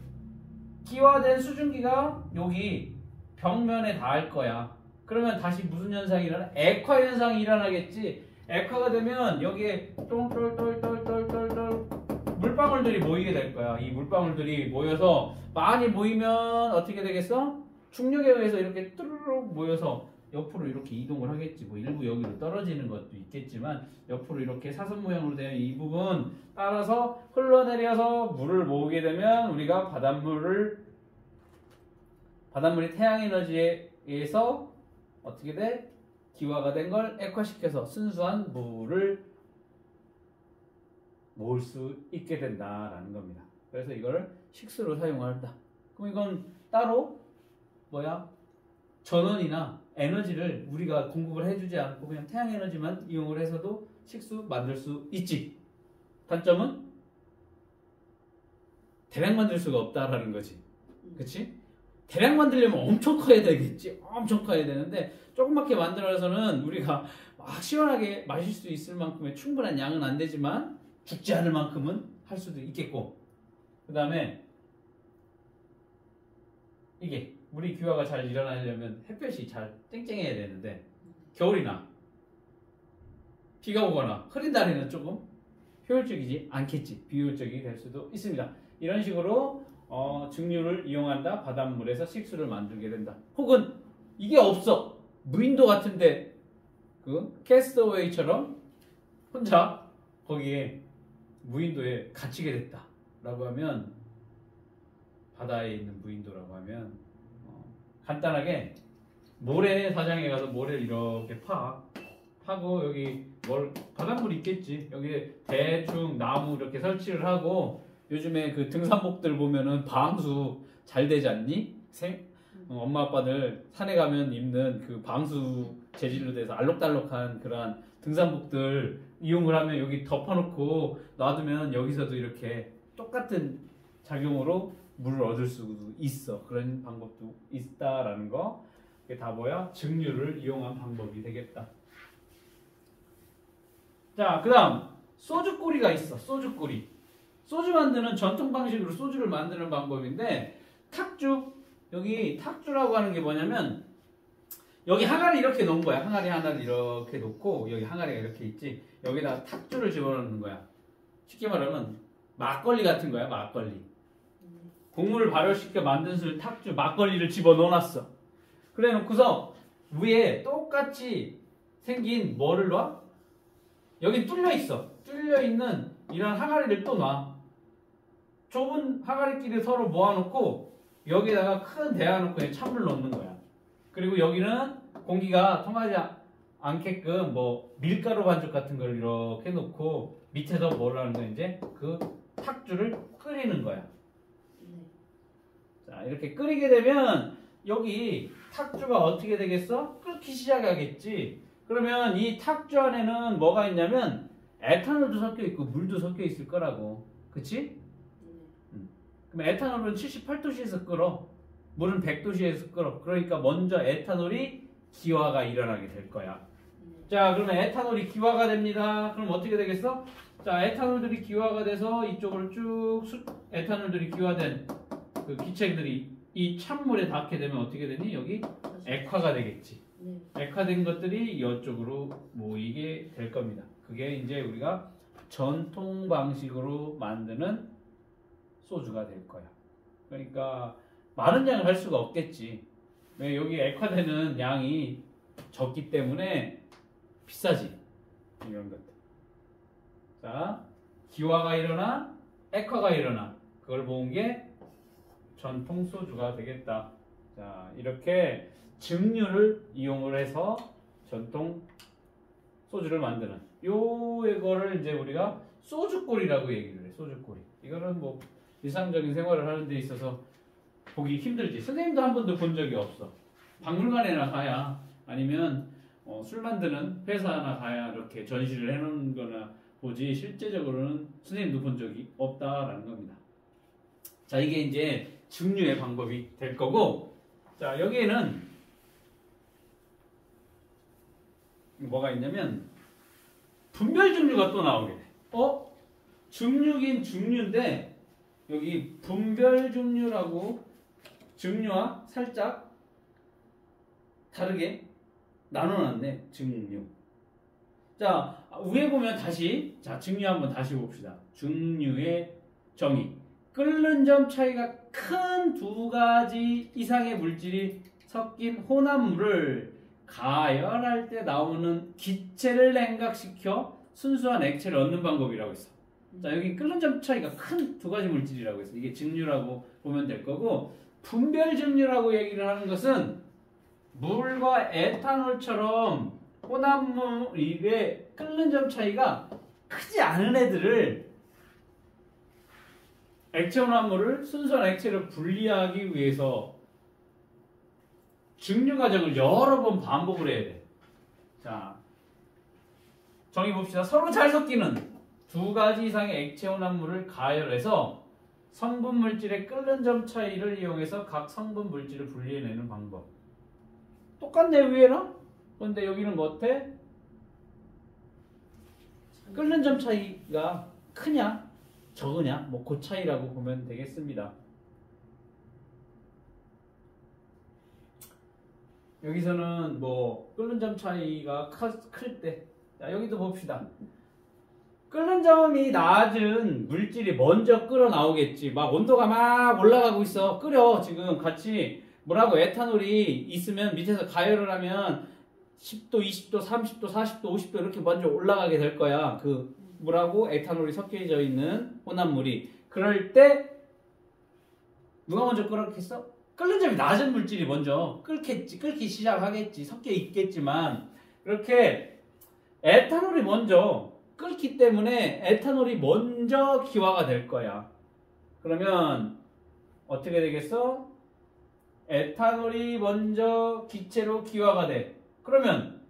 기화된 수증기가 여기 벽면에 닿을 거야. 그러면 다시 무슨 현상이 일어나? 액화 현상이 일어나겠지. 액화가 되면 여기에 똘똘똘똘똘똘 물방울들이 모이게 될 거야. 이 물방울들이 모여서 많이 모이면 어떻게 되겠어? 중력에 의해서 이렇게 뚜루룩 모여서 옆으로 이렇게 이동을 하겠지. 뭐 일부 여기로 떨어지는 것도 있겠지만 옆으로 이렇게 사선 모양으로 되어 이 부분 따라서 흘러내려서 물을 모으게 되면 우리가 바닷물이 태양 에너지에 의해서 어떻게 돼? 기화가 된 걸 액화시켜서 순수한 물을 모을 수 있게 된다라는 겁니다. 그래서 이걸 식수로 사용한다. 그럼 이건 따로 전원이나 에너지를 우리가 공급을 해주지 않고 그냥 태양 에너지만 이용을 해서도 식수 만들 수 있지. 단점은 대량 만들 수가 없다라는 거지. 그치? 대량 만들려면 엄청 커야 되겠지. 엄청 커야 되는데 조그맣게 만들어서는 우리가 막 시원하게 마실 수 있을 만큼의 충분한 양은 안 되지만 죽지 않을 만큼은 할 수도 있겠고, 그 다음에 이게 물이 기화가 잘 일어나려면 햇볕이 잘 쨍쨍해야 되는데 겨울이나 비가 오거나 흐린 날에는 조금 효율적이지 않겠지. 비효율적이 될 수도 있습니다. 이런 식으로 증류를 이용한다. 바닷물에서 식수를 만들게 된다. 혹은 이게 없어. 무인도 같은데 그 캐스터웨이처럼 혼자 거기에 무인도에 갇히게 됐다 라고 하면, 바다에 있는 무인도라고 하면 간단하게 모래사장에 가서 모래를 이렇게 파고 여기 바닷물 있겠지. 여기에 대충 나무 이렇게 설치를 하고, 요즘에 그 등산복들 보면은 방수 잘 되지 않니? 엄마 아빠들 산에 가면 입는 그 방수 재질로 돼서 알록달록한 그런 등산복들 이용을 하면 여기 덮어놓고 놔두면 여기서도 이렇게 똑같은 작용으로 물을 얻을 수도 있어. 그런 방법도 있다라는 거. 이게 다 증류를 이용한 방법이 되겠다. 자, 그 다음 소주꼬리가 있어. 소주꼬리. 소주 만드는 전통 방식으로 소주를 만드는 방법인데, 여기 탁주라고 하는 게 뭐냐면, 여기 항아리 이렇게 놓은 거야. 항아리 하나를 이렇게 놓고 여기 항아리가 이렇게 있지. 여기다가 탁주를 집어넣는 거야. 쉽게 말하면 막걸리 같은 거야. 막걸리. 곡물을 발효시켜 만든 술 탁주, 막걸리를 집어넣어놨어. 그래 놓고서 위에 똑같이 생긴 뭐를 놔? 여기 뚫려 있어. 뚫려 있는 이런 항아리를 또 놔. 좁은 항아리끼리 서로 모아놓고 여기다가 큰 대야 놓고 찬물 넣는 거야. 그리고 여기는 공기가 통하지 않게끔 밀가루 반죽 같은 걸 이렇게 놓고 밑에서 뭘 하는 거야? 이제 그 탁주를 끓이는 거야. 자, 이렇게 끓이게 되면 여기 탁주가 어떻게 되겠어? 끓기 시작하겠지. 그러면 이 탁주 안에는 뭐가 있냐면 에탄올도 섞여 있고 물도 섞여 있을 거라고. 그치? 그럼 에탄올은 78도씨에서 끓어. 물은 100도씨에서 끓어. 그러니까 먼저 에탄올이 기화가 일어나게 될 거야. 자, 그러면 에탄올이 기화가 됩니다. 그럼 어떻게 되겠어? 자, 에탄올들이 기화가 돼서 이쪽으로 쭉 에탄올들이 기화된 그 기체들이 이 찬물에 닿게 되면 어떻게 되니? 여기 액화가 되겠지. 액화된 것들이 이쪽으로 모이게 될 겁니다. 그게 이제 우리가 전통 방식으로 만드는 소주가 될 거야. 그러니까 많은 양을 할 수가 없겠지. 왜? 여기 액화되는 양이 적기 때문에 비싸지. 이런 것들. 자, 기화가 일어나 액화가 일어나. 그걸 모은 게 전통 소주가 되겠다. 자, 이렇게 증류를 이용을 해서 전통 소주를 만드는 요거를 이제 우리가 소주꼬리라고 얘기를 해. 소주꼬리. 이거는 일상적인 생활을 하는 데 있어서 보기 힘들지. 선생님도 한 번도 본 적이 없어. 박물관에나 가야 아니면 술 만드는 회사나 가야 이렇게 전시를 해놓은 거나 보지 실제적으로는 선생님도 본 적이 없다라는 겁니다. 자, 이게 이제 증류의 방법이 될 거고, 자, 여기에는 뭐가 있냐면 분별 증류가 또 나오게 돼. 증류긴 증류인데 여기 분별 증류라고 증류와 살짝 다르게 나눠놨네. 증류. 자, 위에 보면 다시, 자, 증류 한번 다시 봅시다. 증류의 정의. 끓는 점 차이가 큰 두 가지 이상의 물질이 섞인 혼합물을 가열할 때 나오는 기체를 냉각시켜 순수한 액체를 얻는 방법이라고 했어. 자, 여기 끓는 점 차이가 큰 두 가지 물질이라고 했어. 이게 증류라고 보면 될 거고, 분별 증류라고 얘기를 하는 것은 물과 에탄올처럼 혼합물의 끓는 점 차이가 크지 않은 애들을 액체 혼합물을 순수한 액체로 분리하기 위해서 증류 과정을 여러 번 반복을 해야 돼. 자, 정의 봅시다. 서로 잘 섞이는 두 가지 이상의 액체 혼합물을 가열해서 성분 물질의 끓는 점 차이를 이용해서 각 성분 물질을 분리해내는 방법. 똑같네, 위에랑? 그런데 여기는 뭐 어때? 끓는 점 차이가 크냐? 적으냐? 뭐 그 차이라고 보면 되겠습니다. 여기서는 뭐 끓는 점 차이가 클 때, 자, 여기도 봅시다. 끓는 점이 낮은 물질이 먼저 끓어 나오겠지. 막 온도가 막 올라가고 있어. 끓여. 지금 같이 뭐라고 에탄올이 있으면 밑에서 가열을 하면 10도, 20도, 30도, 40도, 50도 이렇게 먼저 올라가게 될 거야. 그 물하고 에탄올이 섞여져 있는 혼합물이. 그럴 때 누가 먼저 끓었겠어? 끓는 점이 낮은 물질이 먼저 끓기 시작하겠지. 섞여 있겠지만 그렇게 에탄올이 먼저 끓기 때문에 에탄올이 먼저 기화가 될 거야. 그러면 어떻게 되겠어? 에탄올이 먼저 기체로 기화가 돼. 그러면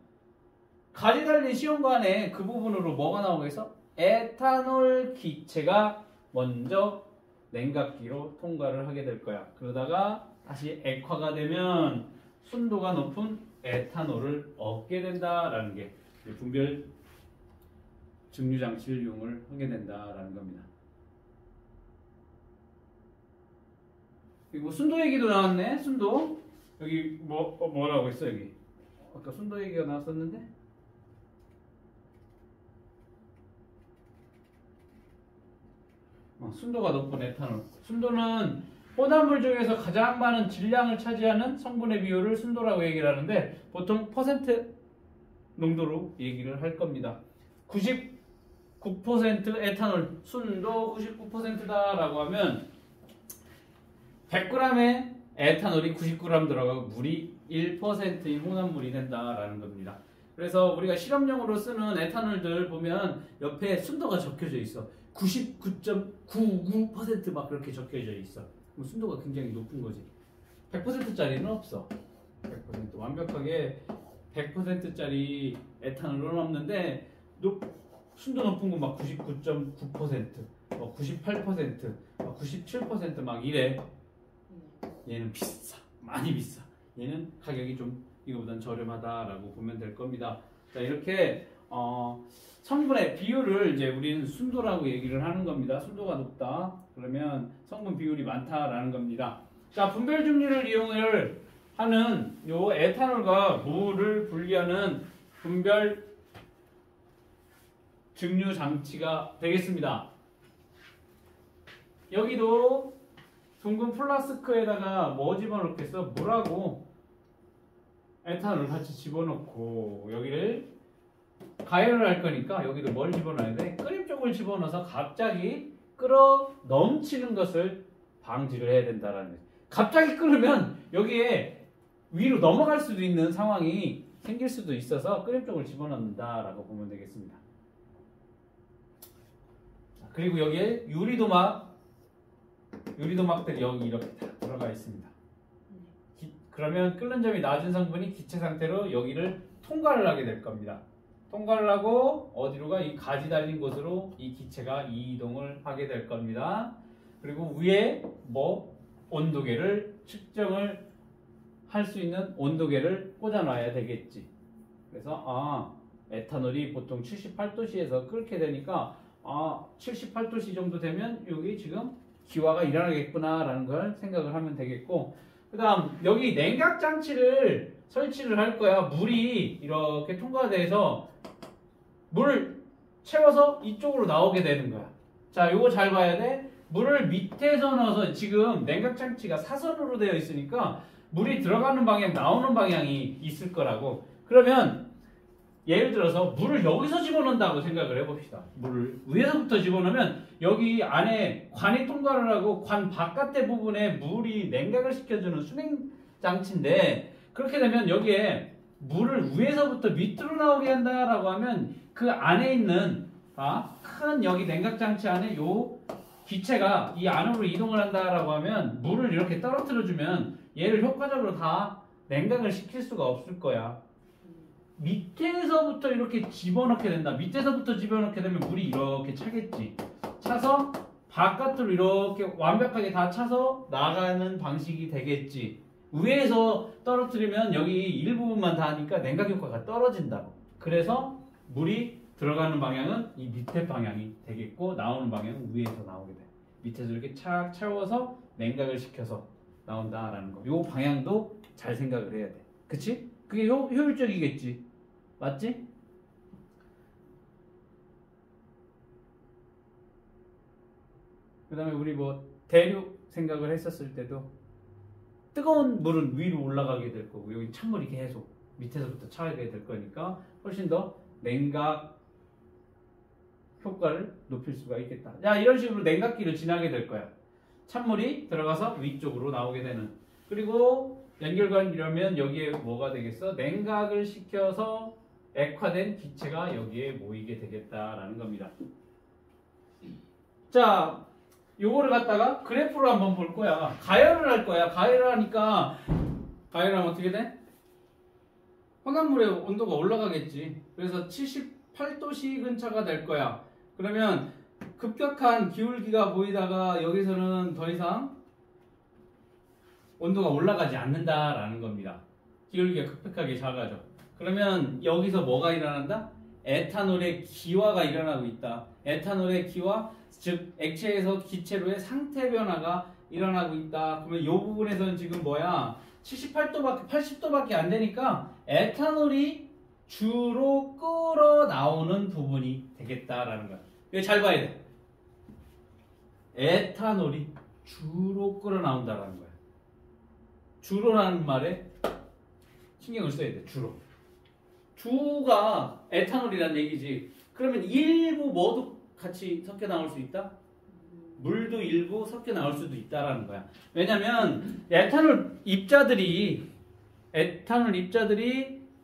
가지 달린 시험관에 그 부분으로 뭐가 나오겠어? 에탄올 기체가 먼저 냉각기로 통과를 하게 될 거야. 그러다가 다시 액화가 되면 순도가 높은 에탄올을 얻게 된다라는 게 분별 증류 장치를 이용을 하게 된다라는 겁니다. 그리고 순도 얘기도 나왔네. 순도 여기 뭐라고 했어 여기? 아까 순도 얘기가 나왔었는데. 순도가 높은 에탄올. 순도는 혼합물 중에서 가장 많은 질량을 차지하는 성분의 비율을 순도라고 얘기를 하는데 보통 퍼센트 농도로 얘기를 할 겁니다. 99% 에탄올, 순도 99%다라고 하면 100g의 에탄올이 90g 들어가고 물이 1%인 혼합물이 된다라는 겁니다. 그래서 우리가 실험용으로 쓰는 에탄올들 보면 옆에 순도가 적혀져 있어. 99.99% 막 그렇게 적혀져 있어. 그럼 순도가 굉장히 높은 거지. 100%짜리는 없어. 100% 완벽하게 100%짜리 에탄올은 없는데 순도 높은 건 막 99.9%, 98%, 97% 막 이래. 얘는 비싸. 많이 비싸. 얘는 가격이 좀 이거보단 저렴하다라고 보면 될 겁니다. 자, 이렇게 성분의 비율을 이제 우리는 순도라고 얘기를 하는 겁니다. 순도가 높다. 그러면 성분 비율이 많다라는 겁니다. 자, 분별 증류를 이용을 하는 요 에탄올과 물을 분리하는 분별 증류 장치가 되겠습니다. 여기도 둥근 플라스크에다가 뭐 집어넣겠어? 물하고 에탄올을 같이 집어넣고 여기를 가열을 할 거니까 여기도 뭘 집어넣어야 돼? 끓임 쪽을 집어넣어서 갑자기 끓어 넘치는 것을 방지를 해야 된다라는 거예요. 갑자기 끓으면 여기에 위로 넘어갈 수도 있는 상황이 생길 수도 있어서 끓임 쪽을 집어넣는다라고 보면 되겠습니다. 그리고 여기에 유리도막 유리도막들이 여기 이렇게 다 들어가 있습니다. 그러면 끓는 점이 낮은 성분이 기체 상태로 여기를 통과를 하게 될 겁니다. 통과를 하고 어디로 가? 이 가지 달린 곳으로 이 기체가 이동을 하게 될 겁니다. 그리고 위에 뭐 온도계를 측정을 할 수 있는 온도계를 꽂아 놔야 되겠지. 그래서 에탄올이 보통 78도씨에서 끓게 되니까 78도씨 정도 되면 여기 지금 기화가 일어나겠구나 라는 걸 생각을 하면 되겠고, 그 다음 여기 냉각 장치를 설치를 할 거야. 물이 이렇게 통과돼서 물을 채워서 이쪽으로 나오게 되는 거야. 자, 요거 잘 봐야 돼. 물을 밑에서 넣어서 지금 냉각 장치가 사선으로 되어 있으니까 물이 들어가는 방향, 나오는 방향이 있을 거라고. 그러면 예를 들어서 물을 여기서 집어넣는다고 생각을 해봅시다. 물을 위에서부터 집어넣으면 여기 안에 관이 통과를 하고 관 바깥의 부분에 물이 냉각을 시켜주는 수냉 장치인데, 그렇게 되면 여기에 물을 위에서부터 밑으로 나오게 한다라고 하면 그 안에 있는 큰 여기 냉각 장치 안에 요 기체가 이 안으로 이동을 한다라고 하면 물을 이렇게 떨어뜨려주면 얘를 효과적으로 다 냉각을 시킬 수가 없을 거야. 밑에서부터 이렇게 집어넣게 된다. 밑에서부터 집어넣게 되면 물이 이렇게 차겠지. 차서 바깥으로 이렇게 완벽하게 다 차서 나가는 방식이 되겠지. 위에서 떨어뜨리면 여기 일부분만 다 하니까 냉각 효과가 떨어진다고. 그래서 물이 들어가는 방향은 이 밑에 방향이 되겠고 나오는 방향은 위에서 나오게 돼. 밑에서 이렇게 착 채워서 냉각을 시켜서 나온다라는 거. 요 방향도 잘 생각을 해야 돼. 그치? 그게 효율적이겠지. 맞지? 그 다음에 우리 뭐 대륙 생각을 했었을 때도 뜨거운 물은 위로 올라가게 될 거고 여기 찬물이 계속 밑에서부터 차게 될 거니까 훨씬 더 냉각 효과를 높일 수가 있겠다. 자, 이런 식으로 냉각기를 지나게 될 거야. 찬물이 들어가서 위쪽으로 나오게 되는. 그리고 연결관이라면 여기에 뭐가 되겠어? 냉각을 시켜서 액화된 기체가 여기에 모이게 되겠다라는 겁니다. 자, 요거를 갖다가 그래프로 한번 볼 거야. 가열을 할 거야. 가열을 하니까 가열하면 어떻게 돼? 혼합물의 온도가 올라가겠지. 그래서 78도씨 근처가 될 거야. 그러면 급격한 기울기가 보이다가 여기서는 더 이상 온도가 올라가지 않는다라는 겁니다. 기울기가 급격하게 작아져. 그러면 여기서 뭐가 일어난다? 에탄올의 기화가 일어나고 있다. 에탄올의 기화, 즉 액체에서 기체로의 상태 변화가 일어나고 있다. 그러면 이 부분에서는 지금 뭐야? 78도밖에 80도밖에 안 되니까 에탄올이 주로 끓어 나오는 부분이 되겠다라는 거야. 이거 잘 봐야 돼. 에탄올이 주로 끓어 나온다라는 거야. 주로라는 말에 신경을 써야 돼. 주가 에탄올이란 얘기지. 그러면 일부 뭐도 같이 섞여 나올 수 있다? 물도 일부 섞여 나올 수도 있다라는 거야. 왜냐면 에탄올 입자들이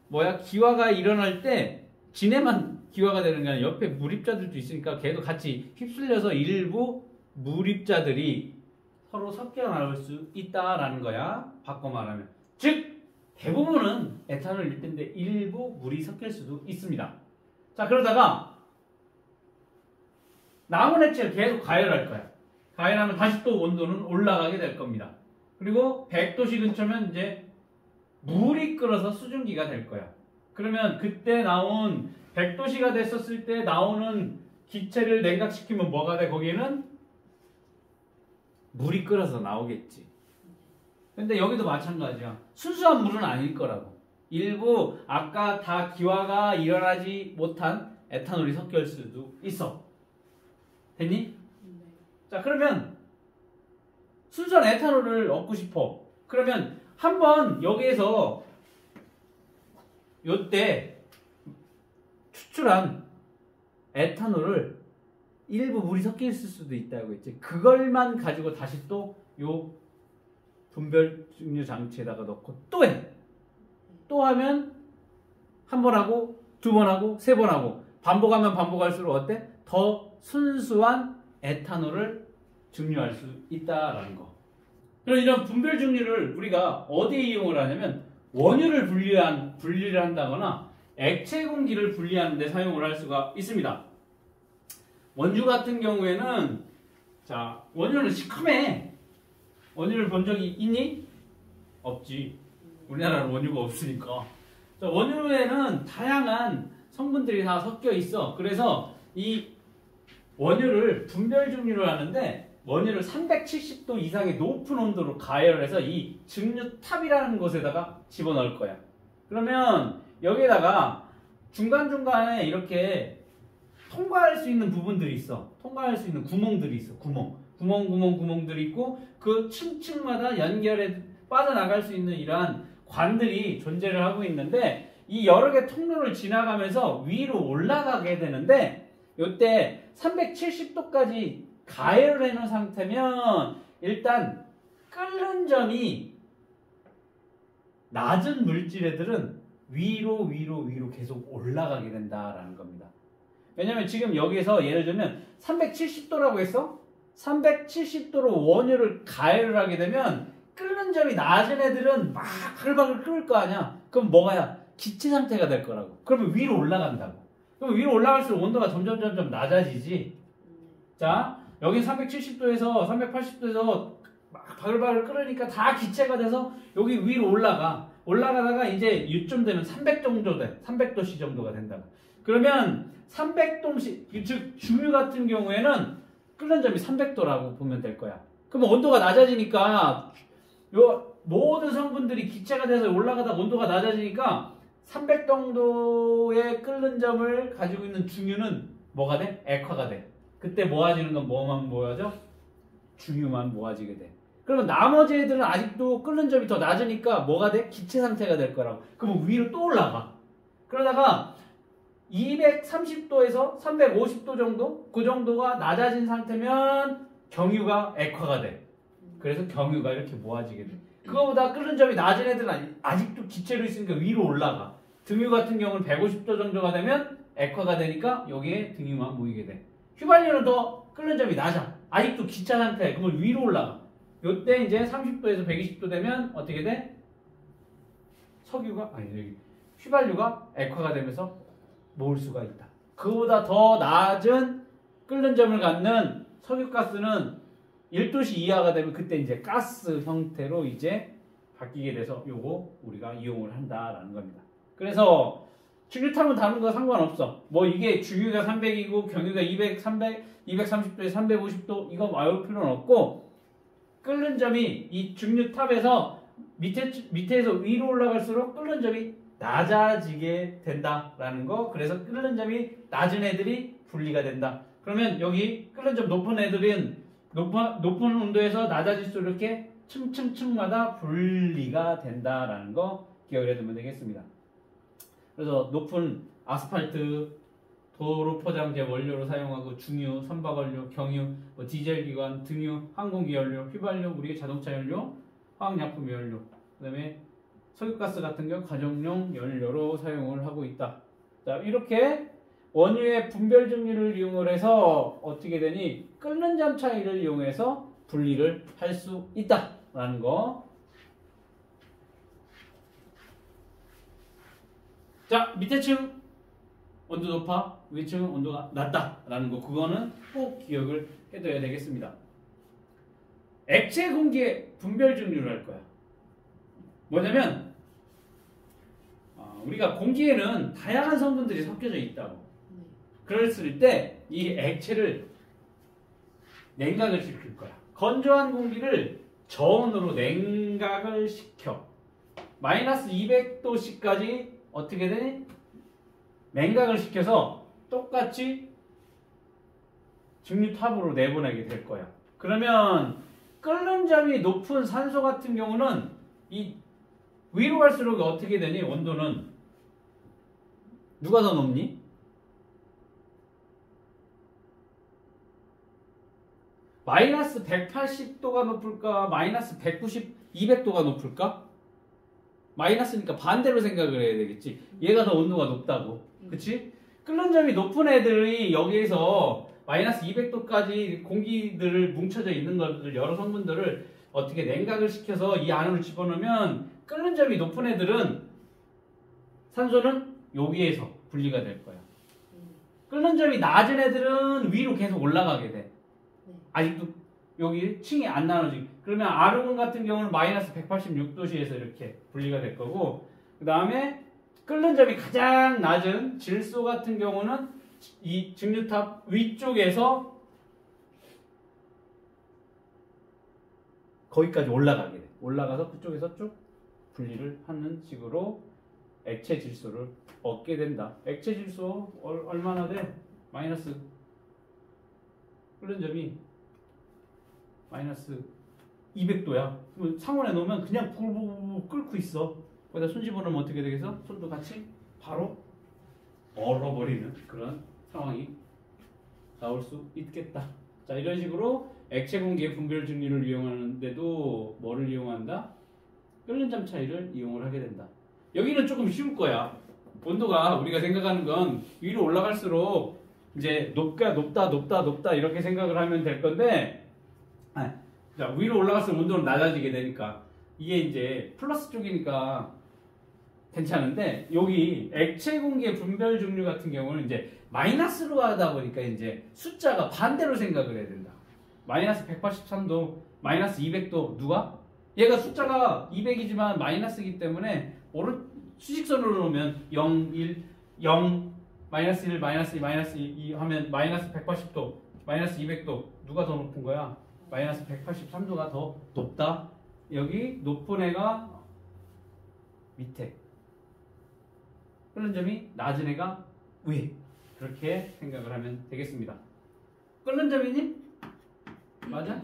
뭐야? 기화가 일어날 때 지네만 기화가 되는 게 아니라 옆에 물 입자들도 있으니까 걔도 같이 휩쓸려서 일부 물 입자들이 서로 섞여 나올 수 있다라는 거야. 바꿔 말하면. 즉 대부분은 에탄올일 텐데 일부 물이 섞일 수도 있습니다. 자, 그러다가 남은 액체를 계속 가열할 거야. 가열하면 다시 또 온도는 올라가게 될 겁니다. 그리고 100도씨 근처면 이제 물이 끓어서 수증기가 될 거야. 그러면 그때 나온 100도씨가 됐었을 때 나오는 기체를 냉각시키면 뭐가 돼? 거기에는 물이 끓어서 나오겠지. 근데 여기도 마찬가지야. 순수한 물은 아닐 거라고. 일부 아까 다 기화가 일어나지 못한 에탄올이 섞여 있을 수도 있어. 됐니? 네. 자, 그러면 순수한 에탄올을 얻고 싶어. 그러면 한번 여기에서 요때 추출한 에탄올을 일부 물이 섞여 있을 수도 있다고 했지. 그걸만 가지고 다시 또 요 분별 증류 장치에다가 넣고 또 해. 또 하면 한 번 하고 두 번 하고 세 번 하고 반복하면 반복할수록 어때? 더 순수한 에탄올을 증류할 수 있다라는 거. 그럼 이런 분별 증류를 우리가 어디에 이용을 하냐면 원유를 분리를 한다거나 액체 공기를 분리하는 데 사용을 할 수가 있습니다. 원유 같은 경우에는 자, 원유는 시커매. 원유를 본 적이 있니? 없지. 우리나라는 원유가 없으니까. 자, 원유에는 다양한 성분들이 다 섞여 있어. 그래서 이 원유를 분별 증류를 하는데 원유를 370도 이상의 높은 온도로 가열을 해서 이 증류탑이라는 곳에다가 집어넣을 거야. 그러면 여기에다가 중간중간에 이렇게 통과할 수 있는 부분들이 있어. 통과할 수 있는 구멍들이 있어. 구멍들이 있고 그 층층마다 연결해 빠져나갈 수 있는 이러한 관들이 존재를 하고 있는데 이 여러 개 통로를 지나가면서 위로 올라가게 되는데 이때 370도까지 가열을 해놓은 상태면 일단 끓는 점이 낮은 물질애들은 위로 계속 올라가게 된다라는 겁니다. 왜냐면 지금 여기서 예를 들면 370도라고 했어? 370도로 원유를 가열을 하게 되면 끓는 점이 낮은 애들은 막 바글바글 끓을 거 아니야. 그럼 뭐가야? 기체 상태가 될 거라고. 그러면 위로 올라간다고. 그럼 위로 올라갈수록 온도가 점점 낮아지지. 자, 여기 370도에서 380도에서 막 바글바글 끓으니까 다 기체가 돼서 여기 위로 올라가. 올라가다가 이제 요쯤 되면 300 정도 돼. 300도씨 정도가 된다고. 그러면 300도씨, 즉 중유 같은 경우에는 끓는 점이 300도라고 보면 될 거야. 그러면 온도가 낮아지니까 요 모든 성분들이 기체가 돼서 올라가다 온도가 낮아지니까 300정도의 끓는 점을 가지고 있는 중유는 뭐가 돼? 액화가 돼. 그때 모아지는 건 뭐만 모아져? 중유만 모아지게 돼. 그러면 나머지 애들은 아직도 끓는 점이 더 낮으니까 뭐가 돼? 기체 상태가 될 거라고. 그러면 위로 또 올라가. 그러다가 230도에서 350도 정도? 그 정도가 낮아진 상태면 경유가 액화가 돼. 그래서 경유가 이렇게 모아지게 돼. 그거보다 끓는 점이 낮은 애들은 아직도 기체로 있으니까 위로 올라가. 등유 같은 경우는 150도 정도가 되면 액화가 되니까 여기에 등유만 모이게 돼. 휘발유는 더 끓는 점이 낮아. 아직도 기차 상태. 그러면 위로 올라가. 요때 이제 30도에서 120도 되면 어떻게 돼? 휘발유가 액화가 되면서 모을 수가 있다. 그보다 더 낮은 끓는 점을 갖는 석유가스는 1도씨 이하가 되면 그때 이제 가스 형태로 이제 바뀌게 돼서 요거 우리가 이용을 한다라는 겁니다. 그래서 중유탑은 다른 거 상관없어. 뭐 이게 중유가 300이고 경유가 200, 300, 230도에 350도 이거 외울 필요는 없고 끓는 점이 이 중유탑에서 밑에서 위로 올라갈수록 끓는 점이 낮아지게 된다라는 거. 그래서 끓는 점이 낮은 애들이 분리가 된다. 그러면 여기 끓는 점 높은 애들은 높은 온도에서 낮아질수록 이렇게 층층층마다 분리가 된다라는 거 기억을 해두면 되겠습니다. 그래서 높은 아스팔트, 도로 포장재 원료로 사용하고 중유, 선박원료, 경유, 디젤기관, 등유, 항공기연료, 휘발유, 우리의 자동차 연료, 화학약품 연료, 그 다음에 석유가스 같은 경우 가정용 연료로 사용을 하고 있다. 자, 이렇게 원유의 분별 증류를 이용을 해서 어떻게 되니 끓는 점 차이를 이용해서 분리를 할 수 있다라는 거. 자, 밑에 층 온도 높아, 위에 층은 온도가 낮다라는 거. 그거는 꼭 기억을 해둬야 되겠습니다. 액체 공기의 분별 증류를 할 거야. 뭐냐면 우리가 공기에는 다양한 성분들이 섞여져 있다고. 그랬을 때 이 액체를 냉각을 시킬 거야. 건조한 공기를 저온으로 냉각을 시켜. 마이너스 200도씨까지 어떻게 되니? 냉각을 시켜서 똑같이 증류탑으로 내보내게 될 거야. 그러면 끓는 점이 높은 산소 같은 경우는 이 위로 갈수록 어떻게 되니? 온도는 누가 더 높니? 마이너스 180도가 높을까? 마이너스 190, 200도가 높을까? 마이너스니까 반대로 생각을 해야 되겠지. 얘가 더 온도가 높다고. 그치? 끓는 점이 높은 애들이 여기에서 마이너스 200도까지 공기들을 뭉쳐져 있는 것들 여러 성분들을 어떻게 냉각을 시켜서 이 안으로 집어넣으면 끓는 점이 높은 애들은 산소는 여기에서 분리가 될 거야. 끓는 점이 낮은 애들은 위로 계속 올라가게 돼. 아직도 여기 층이 안 나눠지고. 그러면 아르곤 같은 경우는 마이너스 186도씨에서 이렇게 분리가 될 거고, 그 다음에 끓는 점이 가장 낮은 질소 같은 경우는 이 증류탑 위쪽에서 거기까지 올라가게 돼. 올라가서 그쪽에서 쭉 분리를 하는 식으로 액체 질소를 얻게 된다. 액체 질소 얼마나 돼? 마이너스 끓는 점이 마이너스 200도야. 그럼 상온에 놓으면 그냥 부글부글 끓고 있어. 거기다 손 집어넣으면 어떻게 되겠어? 손도 같이 바로 얼어버리는 그런 상황이 나올 수 있겠다. 자, 이런 식으로 액체 공기의 분별 증류를 이용하는데도 뭐를 이용한다? 끓는 점 차이를 이용을 하게 된다. 여기는 조금 쉬울 거야. 온도가 우리가 생각하는 건 위로 올라갈수록 이제 높다 이렇게 생각을 하면 될 건데, 자, 위로 올라갈수록 온도는 낮아지게 되니까 이게 이제 플러스 쪽이니까 괜찮은데, 여기 액체 공기의 분별 증류 같은 경우는 이제 마이너스로 하다 보니까 이제 숫자가 반대로 생각을 해야 된다. 마이너스 183도, 마이너스 200도 누가? 얘가 숫자가 200이지만 마이너스이기 때문에 수직선으로 놓으면 0, 1, 0, 마이너스 1, 마이너스 2, 마이너스 2 하면 마이너스 180도, 마이너스 200도 누가 더 높은 거야? 마이너스 183도가 더 높다. 여기 높은 애가 밑에, 끓는 점이 낮은 애가 위에. 그렇게 생각을 하면 되겠습니다. 끓는 점이니? 맞아?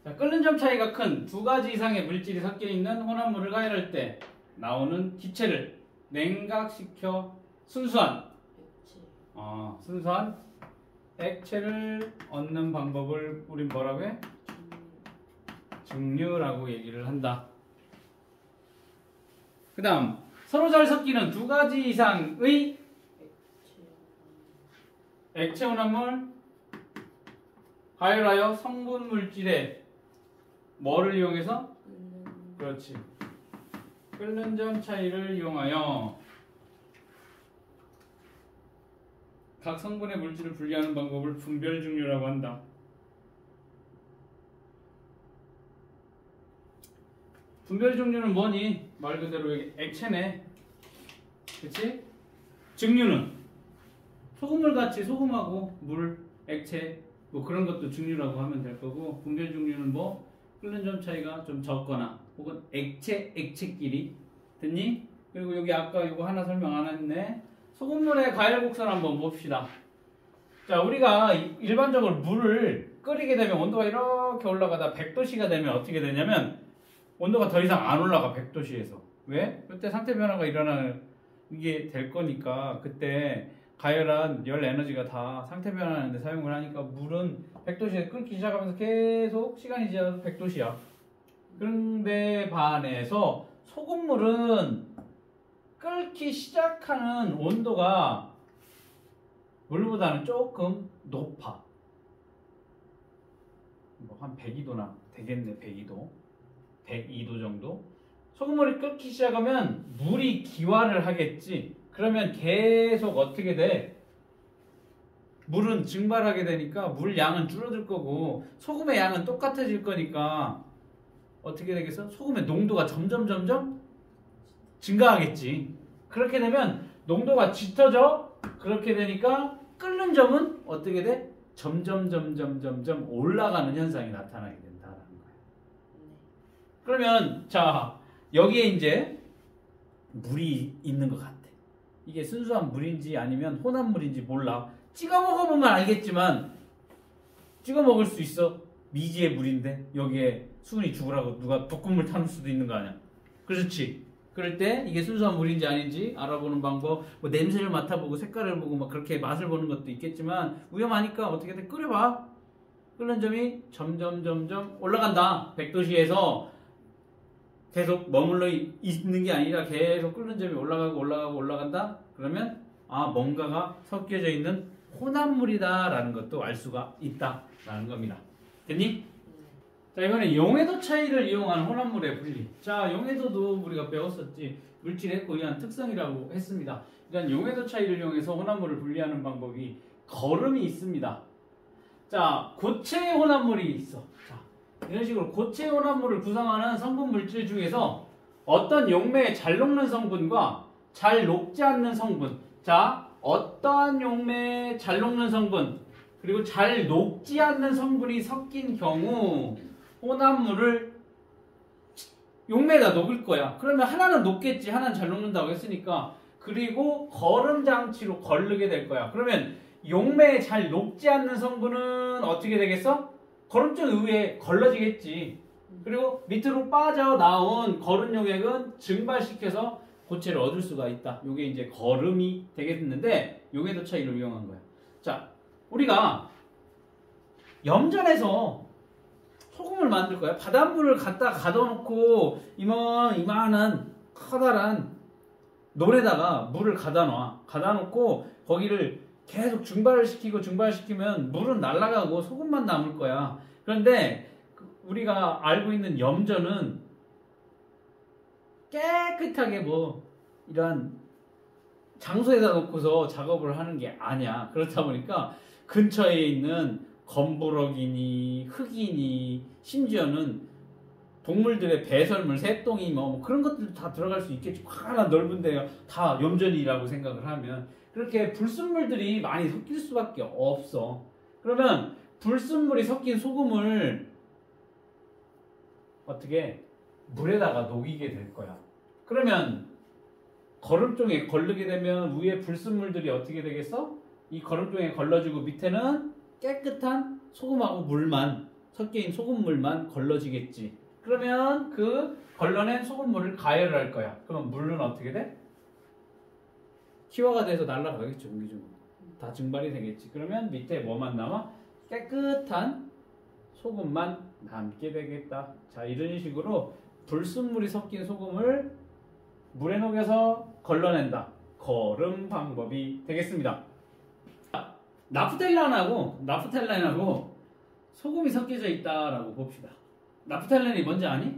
자, 끓는 점 차이가 큰 두 가지 이상의 물질이 섞여 있는 혼합물을 가열할 때 나오는 기체를 냉각시켜 순수한 액체를 얻는 방법을 우린 뭐라고 해? 증류라고 얘기를 한다. 그 다음, 서로 잘 섞이는 두 가지 이상의 액체 혼합물 가열하여 성분 물질의 뭐를 이용해서? 그렇지. 끓는 점 차이를 이용하여 각 성분의 물질을 분리하는 방법을 분별 증류라고 한다. 분별 증류는 뭐니? 말 그대로 여기 액체네. 그치? 증류는 소금물 같이 소금하고 물, 액체 뭐 그런 것도 증류라고 하면 될 거고, 분별 증류는 뭐 끓는 점 차이가 좀 적거나 혹은 액체끼리. 됐니? 그리고 여기 아까 이거 하나 설명 안 했네. 소금물의 가열 곡선 한번 봅시다. 자, 우리가 일반적으로 물을 끓이게 되면 온도가 이렇게 올라가다 100도씨가 되면 어떻게 되냐면 온도가 더 이상 안 올라가. 100도씨에서. 왜? 그때 상태 변화가 이게 될 거니까 그때 가열한 열 에너지가 다 상태 변화하는데 사용을 하니까 물은 100도씨에 끓기 시작하면서 계속 시간이 지나서 100도씨야. 그런데 반해서 소금물은 끓기 시작하는 온도가 물보다는 조금 높아. 뭐 한 102도나 되겠네. 102도. 102도 정도. 소금물이 끓기 시작하면 물이 기화를 하겠지. 그러면 계속 어떻게 돼? 물은 증발하게 되니까 물 양은 줄어들 거고 소금의 양은 똑같아질 거니까 어떻게 되겠어? 소금의 농도가 점점 증가하겠지. 그렇게 되면 농도가 짙어져. 그렇게 되니까 끓는 점은 어떻게 돼? 점점 올라가는 현상이 나타나게 된다는 거야. 그러면 자, 여기에 이제 물이 있는 것 같아. 이게 순수한 물인지 아니면 혼합물인지 몰라. 찍어 먹어보면 알겠지만 찍어 먹을 수 있어. 미지의 물인데 여기에 수은이 죽으라고 누가 볶음물 타놓을 수도 있는 거 아니야. 그렇지. 그럴 때 이게 순수한 물인지 아닌지 알아보는 방법, 뭐 냄새를 맡아보고 색깔을 보고 막 그렇게 맛을 보는 것도 있겠지만 위험하니까 어떻게든 끓여봐. 끓는 점이 점점 올라간다. 100도씨에서 계속 머물러 있는 게 아니라 계속 끓는 점이 올라가고 올라간다. 그러면 뭔가가 섞여져 있는 혼합물이다라는 것도 알 수가 있다라는 겁니다. 됐니? 자, 이번에 용해도 차이를 이용한 혼합물의 분리. 자, 용해도도 우리가 배웠었지. 물질의 고유한 특성이라고 했습니다. 이런 용해도 차이를 이용해서 혼합물을 분리하는 방법이 거름이 있습니다. 자, 고체 혼합물이 있어. 자, 이런 식으로 고체 혼합물을 구성하는 성분 물질 중에서 어떤 용매에 잘 녹는 성분과 잘 녹지 않는 성분. 자, 어떠한 용매에 잘 녹는 성분 그리고 잘 녹지 않는 성분이 섞인 경우 혼합물을 용매에다 녹일 거야. 그러면 하나는 녹겠지. 하나는 잘 녹는다고 했으니까. 그리고 거름 장치로 걸르게 될 거야. 그러면 용매에 잘 녹지 않는 성분은 어떻게 되겠어? 거름증 의외에 걸러지겠지. 그리고 밑으로 빠져나온 거름 용액은 증발시켜서 고체를 얻을 수가 있다. 이게 이제 거름이 되겠는데 용해도 차이를 이용한 거야. 자, 우리가 염전에서 소금을 만들 거야. 바닷물을 갖다 가둬놓고 이만한 커다란 논에다가 물을 가다 놓고 거기를 계속 증발을 시키면 물은 날아가고 소금만 남을 거야. 그런데 우리가 알고 있는 염전은 깨끗하게 이런 장소에다 놓고서 작업을 하는 게 아니야. 그렇다 보니까 근처에 있는 검부럭이니 흙이니 심지어는 동물들의 배설물, 새똥이 그런 것들도 다 들어갈 수 있겠지. 환한 넓은 데가 다 염전이라고 생각을 하면 그렇게 불순물들이 많이 섞일 수밖에 없어. 그러면 불순물이 섞인 소금을 어떻게 물에다가 녹이게 될 거야. 그러면 거름종에 걸르게 되면 위에 불순물들이 어떻게 되겠어? 이 거름종에 걸러지고 밑에는 깨끗한 소금하고 물만 섞여있는 소금물만 걸러지겠지. 그러면 그 걸러낸 소금물을 가열을 할 거야. 그럼 물은 어떻게 돼? 키화가 돼서 날아가겠죠. 옹기종기. 다 증발이 되겠지. 그러면 밑에 뭐만 남아? 깨끗한 소금만 남게 되겠다. 자, 이런 식으로 불순물이 섞인 소금을 물에 녹여서 걸러낸다. 거름 방법이 되겠습니다. 나프탈렌하고 소금이 섞여져 있다라고 봅시다. 나프탈렌이 뭔지 아니?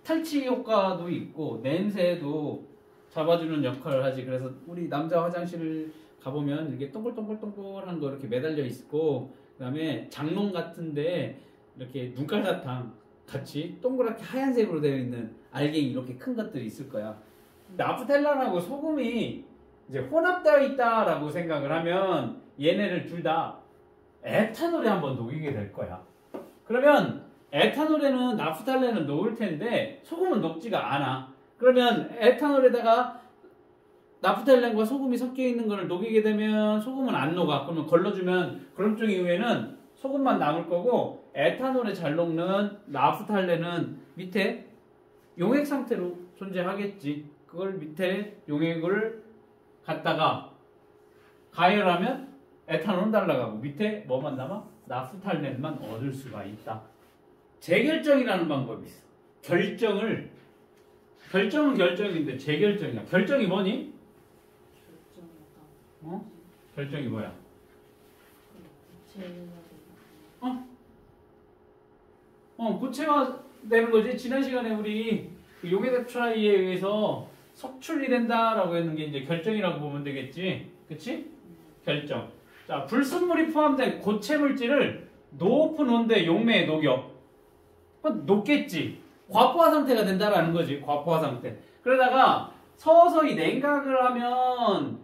탈취 효과도 있고 냄새도 잡아주는 역할을 하지. 그래서 우리 남자 화장실 가보면 이렇게 동글동글동글한 거 이렇게 매달려 있고, 그 다음에 장롱 같은데 이렇게 눈깔사탕 같이 동그랗게 하얀색으로 되어 있는 알갱이 이렇게 큰 것들이 있을 거야. 나프탈렌하고 소금이 이제 혼합되어 있다라고 생각을 하면 얘네를 둘 다 에탄올에 한번 녹이게 될 거야. 그러면 에탄올에는 나프탈렌은 녹을 텐데 소금은 녹지가 않아. 그러면 에탄올에다가 나프탈렌과 소금이 섞여 있는 것을 녹이게 되면 소금은 안 녹아. 그러면 걸러주면 거름증 이후에는 소금만 남을 거고, 에탄올에 잘 녹는 나프탈렌은 밑에 용액 상태로 존재하겠지. 그걸 밑에 용액을 갖다가 가열하면 에탄올은 날아가고 밑에 뭐만 남아? 나프탈렌만 얻을 수가 있다. 재결정이라는 방법이 있어. 결정은 결정인데 재결정이야. 결정이 뭐니? 결정이 뭐야? 고체화 되는 거지. 지난 시간에 우리 용해도 차이에 의해서 석출이 된다라고 했는 게 이제 결정이라고 보면 되겠지. 그치? 결정. 자, 불순물이 포함된 고체 물질을 높은 온도의 용매에 녹여. 녹겠지. 과포화 상태가 된다라는 거지. 과포화 상태. 그러다가 서서히 냉각을 하면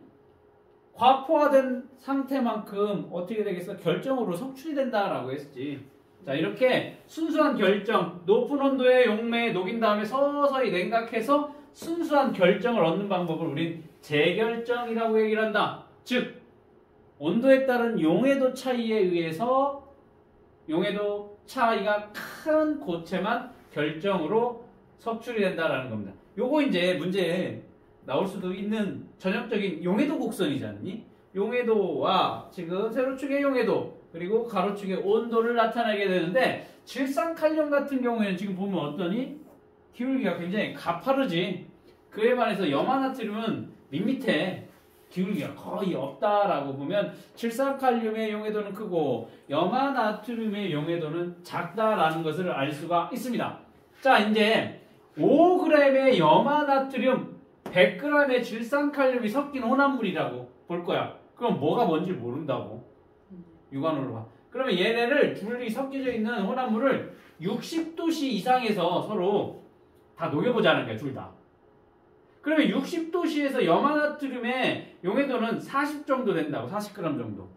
과포화된 상태만큼 어떻게 되겠어? 결정으로 석출이 된다라고 했지. 자, 이렇게 순수한 결정, 높은 온도의 용매에 녹인 다음에 서서히 냉각해서 순수한 결정을 얻는 방법을 우린 재결정이라고 얘기를 한다. 즉, 온도에 따른 용해도 차이에 의해서 용해도 차이가 큰 고체만 결정으로 석출이 된다라는 겁니다. 요거 이제 문제에 나올 수도 있는 전형적인 용해도 곡선이잖니? 용해도와 지금 세로축의 용해도 그리고 가로축의 온도를 나타내게 되는데, 질산칼륨 같은 경우에는 지금 보면 어떠니? 기울기가 굉장히 가파르지. 그에 반해서 염화나트륨은 밋밋해. 기울기가 거의 없다라고 보면 질산칼륨의 용해도는 크고 염화나트륨의 용해도는 작다라는 것을 알 수가 있습니다. 자, 이제 5g의 염화나트륨, 100g의 질산칼륨이 섞인 혼합물이라고 볼 거야. 그럼 뭐가 뭔지 모른다고. 육안으로 봐. 그러면 얘네를 둘이 섞여져 있는 혼합물을 60도씨 이상에서 서로 다 녹여보자는 거야, 둘 다. 그러면 60도씨에서 염화나트륨의 용해도는 40 정도 된다고, 40g 정도.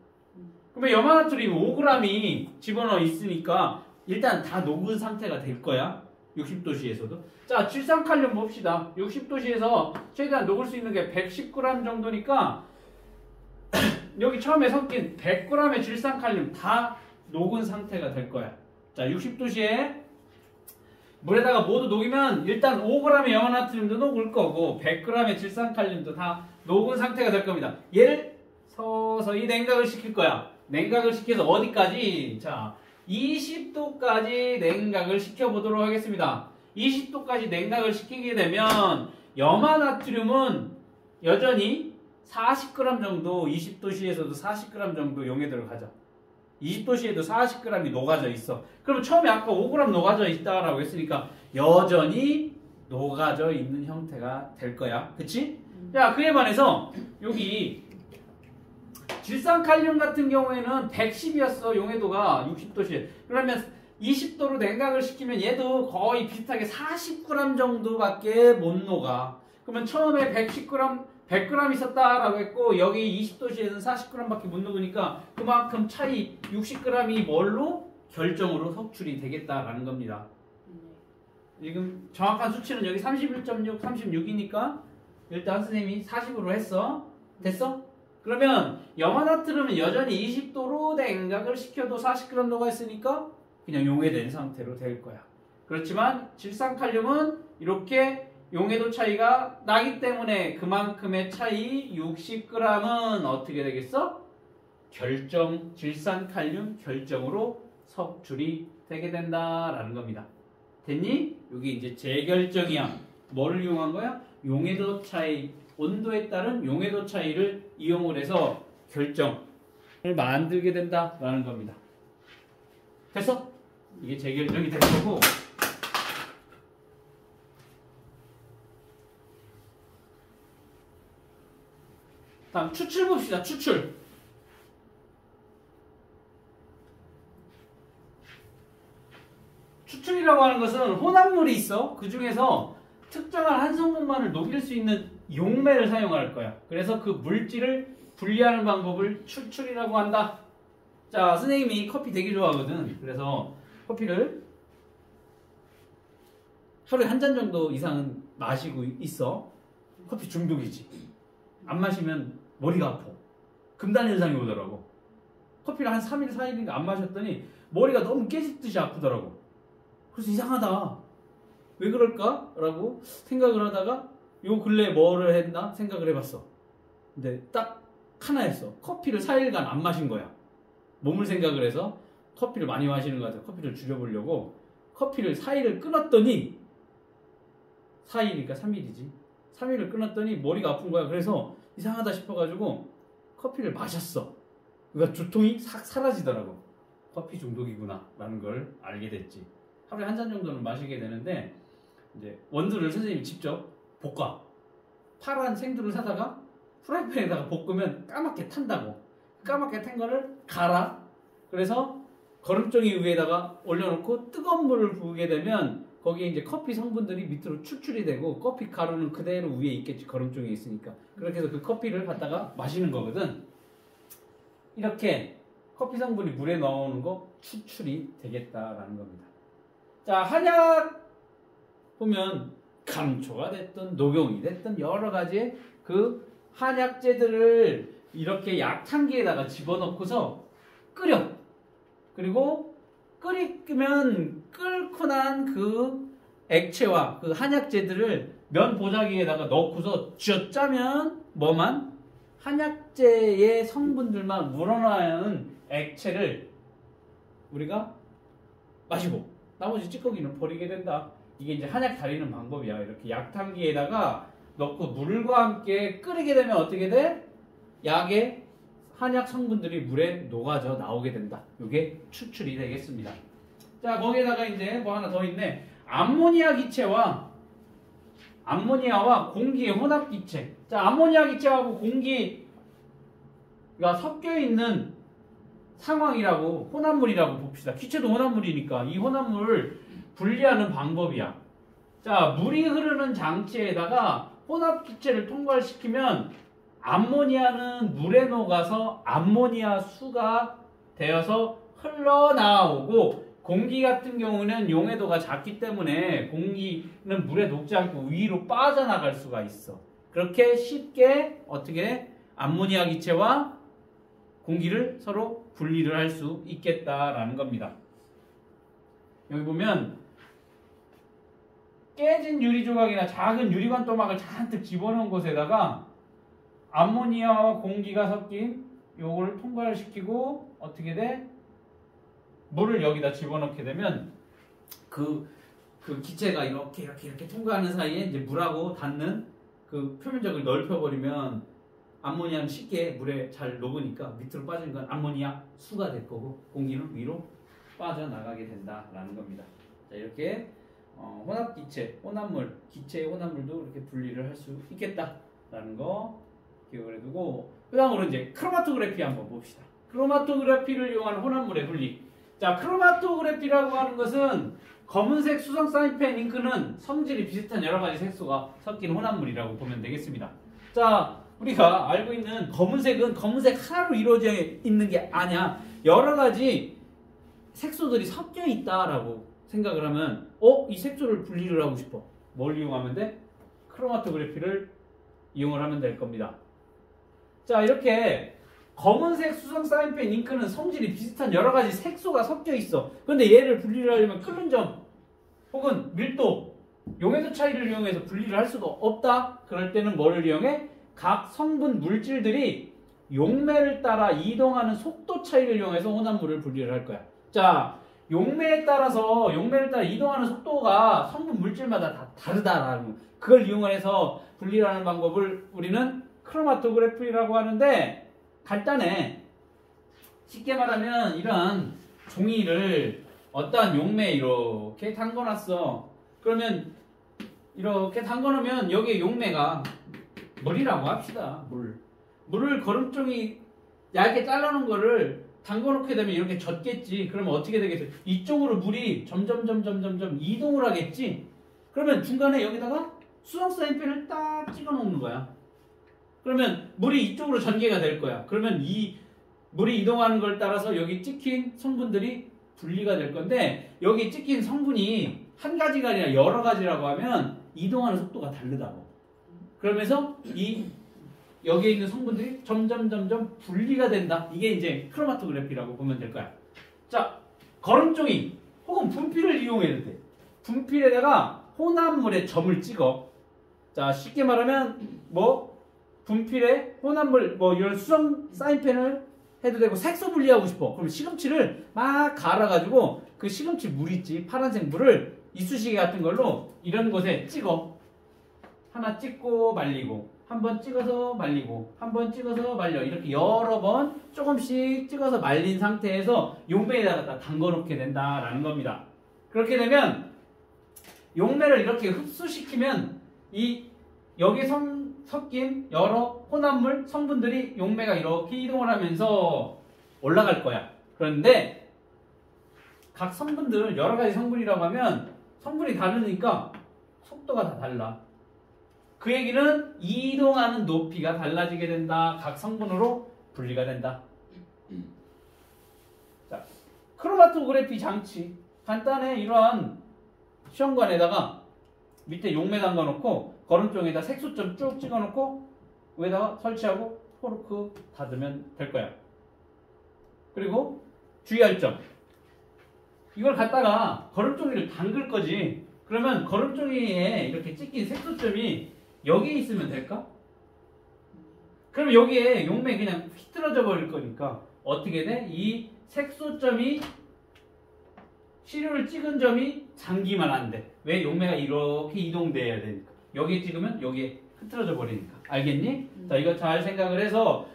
그러면 염화나트륨 5g이 집어넣어 있으니까 일단 다 녹은 상태가 될 거야. 60도씨에서도. 자, 질산칼륨 봅시다. 60도씨에서 최대한 녹을 수 있는 게 110g 정도니까 여기 처음에 섞인 100g의 질산칼륨 다 녹은 상태가 될 거야. 자, 60도씨에 물에다가 모두 녹이면 일단 5g의 염화나트륨도 녹을 거고 100g의 질산칼륨도 다 녹은 상태가 될 겁니다. 얘를 서서히 냉각을 시킬 거야. 냉각을 시켜서 어디까지? 자, 20도까지 냉각을 시켜보도록 하겠습니다. 20도까지 냉각을 시키게 되면 염화나트륨은 여전히 40g 정도, 20도씨에서도 40g 정도 용해도를 가져. 20도씨에도 40g이 녹아져 있어. 그럼 처음에 아까 5g 녹아져 있다라고 했으니까 여전히 녹아져 있는 형태가 될 거야. 그치? 야, 그에 반해서 여기 질산칼륨 같은 경우에는 110이었어. 용해도가 60도씨. 그러면 20도로 냉각을 시키면 얘도 거의 비슷하게 40g 정도밖에 못 녹아. 그러면 처음에 100g 있었다라고 했고 여기 20도씨에는 40g밖에 못 녹으니까 그만큼 차이 60g이 뭘로? 결정으로 석출이 되겠다라는 겁니다. 지금 정확한 수치는 여기 31.6, 36이니까 일단 선생님이 40으로 했어. 됐어? 그러면 염화나트륨은 여전히 20도로 냉각을 시켜도 40g 녹아 있으니까 그냥 용해된 상태로 될 거야. 그렇지만 질산칼륨은 이렇게 용해도 차이가 나기 때문에 그만큼의 차이 60g은 어떻게 되겠어? 질산칼륨 결정으로 석출이 되게 된다라는 겁니다. 됐니? 여기 이제 재결정이야. 뭐를 이용한 거야? 용해도 차이, 온도에 따른 용해도 차이를 이용을 해서 결정을 만들게 된다라는 겁니다. 됐어? 이게 재결정이 될 거고 다음 추출 봅시다. 추출. 추출이라고 하는 것은 혼합물이 있어. 그 중에서 특정한 한 성분만을 녹일 수 있는 용매를 사용할 거야. 그래서 그 물질을 분리하는 방법을 추출이라고 한다. 자, 선생님이 커피 되게 좋아하거든. 그래서 커피를 하루에 한 잔 정도 이상은 마시고 있어. 커피 중독이지. 안 마시면 머리가 아파. 금단 현상이 오더라고. 커피를 한 3일, 4일인가 안 마셨더니 머리가 너무 깨지듯이 아프더라고. 그래서 이상하다. 왜 그럴까? 라고 생각을 하다가 요 근래에 뭐를 했나 생각을 해봤어. 근데 딱 하나였어. 커피를 4일간 안 마신 거야. 몸을 생각을 해서 커피를 많이 마시는 것 같아요. 커피를 줄여보려고 커피를 4일을 끊었더니 4일이니까 3일이지. 3일을 끊었더니 머리가 아픈 거야. 그래서 이상하다 싶어가지고 커피를 마셨어. 그러니까 두통이 싹 사라지더라고. 커피 중독이구나 라는 걸 알게 됐지. 하루에 한 잔 정도는 마시게 되는데 이제 원두를 선생님이 직접 볶아. 파란 생두를 사다가 프라이팬에다가 볶으면 까맣게 탄다고. 까맣게 탄 거를 갈아. 그래서 거름종이 위에다가 올려놓고 뜨거운 물을 부으게 되면 거기에 이제 커피 성분들이 밑으로 추출이 되고 커피 가루는 그대로 위에 있겠지. 거름종이 있으니까. 그렇게 해서 그 커피를 갖다가 마시는 거거든. 이렇게 커피 성분이 물에 넣어오는 거 추출이 되겠다라는 겁니다. 자, 한약 보면 감초가 됐든 녹용이 됐든 여러 가지의 그 한약재들을 이렇게 약탕기에다가 집어넣고서 끓여. 그리고 끓이면 끓고 난 그 액체와 그 한약재들을 면 보자기에다가 넣고서 쥐어짜면 뭐만? 한약재의 성분들만 우러나는 액체를 우리가 마시고 나머지 찌꺼기는 버리게 된다. 이게 이제 한약 다리는 방법이야. 이렇게 약탕기에다가 넣고 물과 함께 끓이게 되면 어떻게 돼? 약의 한약 성분들이 물에 녹아져 나오게 된다. 이게 추출이 되겠습니다. 자, 거기에다가 이제 뭐 하나 더 있네. 암모니아 기체와 공기의 혼합 기체. 자, 암모니아 기체하고 공기가 섞여 있는 상황이라고, 혼합물이라고 봅시다. 기체도 혼합물이니까 이 혼합물을 분리하는 방법이야. 자, 물이 흐르는 장치에다가 혼합 기체를 통과시키면 암모니아는 물에 녹아서 암모니아 수가 되어서 흘러나오고, 공기 같은 경우는 용해도가 작기 때문에 공기는 물에 녹지 않고 위로 빠져나갈 수가 있어. 그렇게 쉽게 어떻게 암모니아 기체와 공기를 서로 분리를 할 수 있겠다라는 겁니다. 여기 보면 깨진 유리 조각이나 작은 유리관 또막을 잔뜩 집어넣은 곳에다가 암모니아와 공기가 섞인 요걸 통과를 시키고 어떻게 돼? 물을 여기다 집어넣게 되면 그 기체가 이렇게 통과하는 사이에 이제 물하고 닿는 그 표면적을 넓혀버리면 암모니아는 쉽게 물에 잘 녹으니까 밑으로 빠지는 건 암모니아 수가 될 거고, 공기는 위로 빠져나가게 된다라는 겁니다. 자, 이렇게 혼합 기체, 혼합물, 기체의 혼합물도 이렇게 분리를 할 수 있겠다라는 거 기억을 해두고, 그 다음으로 이제 크로마토그래피 한번 봅시다. 크로마토그래피를 이용한 혼합물의 분리. 자, 크로마토그래피라고 하는 것은 검은색 수성 사인펜 잉크는 성질이 비슷한 여러 가지 색소가 섞인 혼합물이라고 보면 되겠습니다. 자, 우리가 알고 있는 검은색은 검은색 하나로 이루어져 있는 게 아니야. 여러 가지 색소들이 섞여 있다라고 생각을 하면, 이 색소를 분리를 하고 싶어. 뭘 이용하면 돼? 크로마토그래피를 이용을 하면 될 겁니다. 자, 이렇게 검은색 수성 사인펜 잉크는 성질이 비슷한 여러 가지 색소가 섞여 있어. 그런데 얘를 분리를 하려면 끓는 점 혹은 밀도, 용해도 차이를 이용해서 분리를 할 수가 없다. 그럴 때는 뭐를 이용해? 각 성분 물질들이 용매를 따라 이동하는 속도 차이를 이용해서 혼합물을 분리를 할 거야. 자, 용매를 따라 이동하는 속도가 성분 물질마다 다 다르다라는 거. 그걸 이용해서 분리를 하는 방법을 우리는 크로마토그래피라고 하는데, 간단해. 쉽게 말하면 이런 종이를 어떠한 용매에 이렇게 담궈놨어. 그러면 이렇게 담궈놓으면 여기에 용매가 물이라고 합시다. 물을 거름종이 얇게 잘라놓은 거를 담궈놓게 되면 이렇게 젖겠지. 그러면 어떻게 되겠어? 이쪽으로 물이 점점 이동을 하겠지. 그러면 중간에 여기다가 수성 사인펜을 딱 찍어놓는 거야. 그러면 물이 이쪽으로 전개가 될 거야. 그러면 이 물이 이동하는 걸 따라서 여기 찍힌 성분들이 분리가 될 건데, 여기 찍힌 성분이 한 가지가 아니라 여러 가지라고 하면 이동하는 속도가 다르다고. 그러면서 여기에 있는 성분들이 점점 분리가 된다. 이게 이제 크로마토그래피라고 보면 될 거야. 자, 거름종이 혹은 분필을 이용해도 돼. 분필에다가 혼합물에 점을 찍어. 자, 쉽게 말하면 분필에 혼합물 이런 수성 사인펜을 해도 되고, 색소 분리하고 싶어. 그럼 시금치를 막 갈아가지고 그 시금치 물 있지, 파란색 물을 이쑤시개 같은 걸로 이런 곳에 찍어. 하나 찍고 말리고, 한 번 찍어서 말리고, 한 번 찍어서 말려. 이렇게 여러 번 조금씩 찍어서 말린 상태에서 용매에다가 담궈 놓게 된다라는 겁니다. 그렇게 되면 용매를 이렇게 흡수시키면 여기 섞인 여러 혼합물 성분들이 용매가 이렇게 이동을 하면서 올라갈 거야. 그런데 각 성분들, 여러 가지 성분이라고 하면 성분이 다르니까 속도가 다 달라. 그 얘기는 이동하는 높이가 달라지게 된다. 각 성분으로 분리가 된다. 자, 크로마토그래피 장치 간단해. 이러한 시험관에다가 밑에 용매 담가놓고 거름종에다 색소점 쭉 찍어놓고 위에다가 설치하고 포르크 닫으면 될 거야. 그리고 주의할 점, 이걸 갖다가 거름종이를 담글 거지. 그러면 거름종이에 이렇게 찍힌 색소점이 여기에 있으면 될까? 그럼 여기에 용매 그냥 휘뚤어져 버릴 거니까 어떻게 돼? 이 색소점이 시료를 찍은 점이 잠기면 안 돼. 왜? 용매가 이렇게 이동돼야 되니까. 여기에 찍으면 여기에 흐트러져 버리니까. 알겠니? 자, 이거 잘 생각을 해서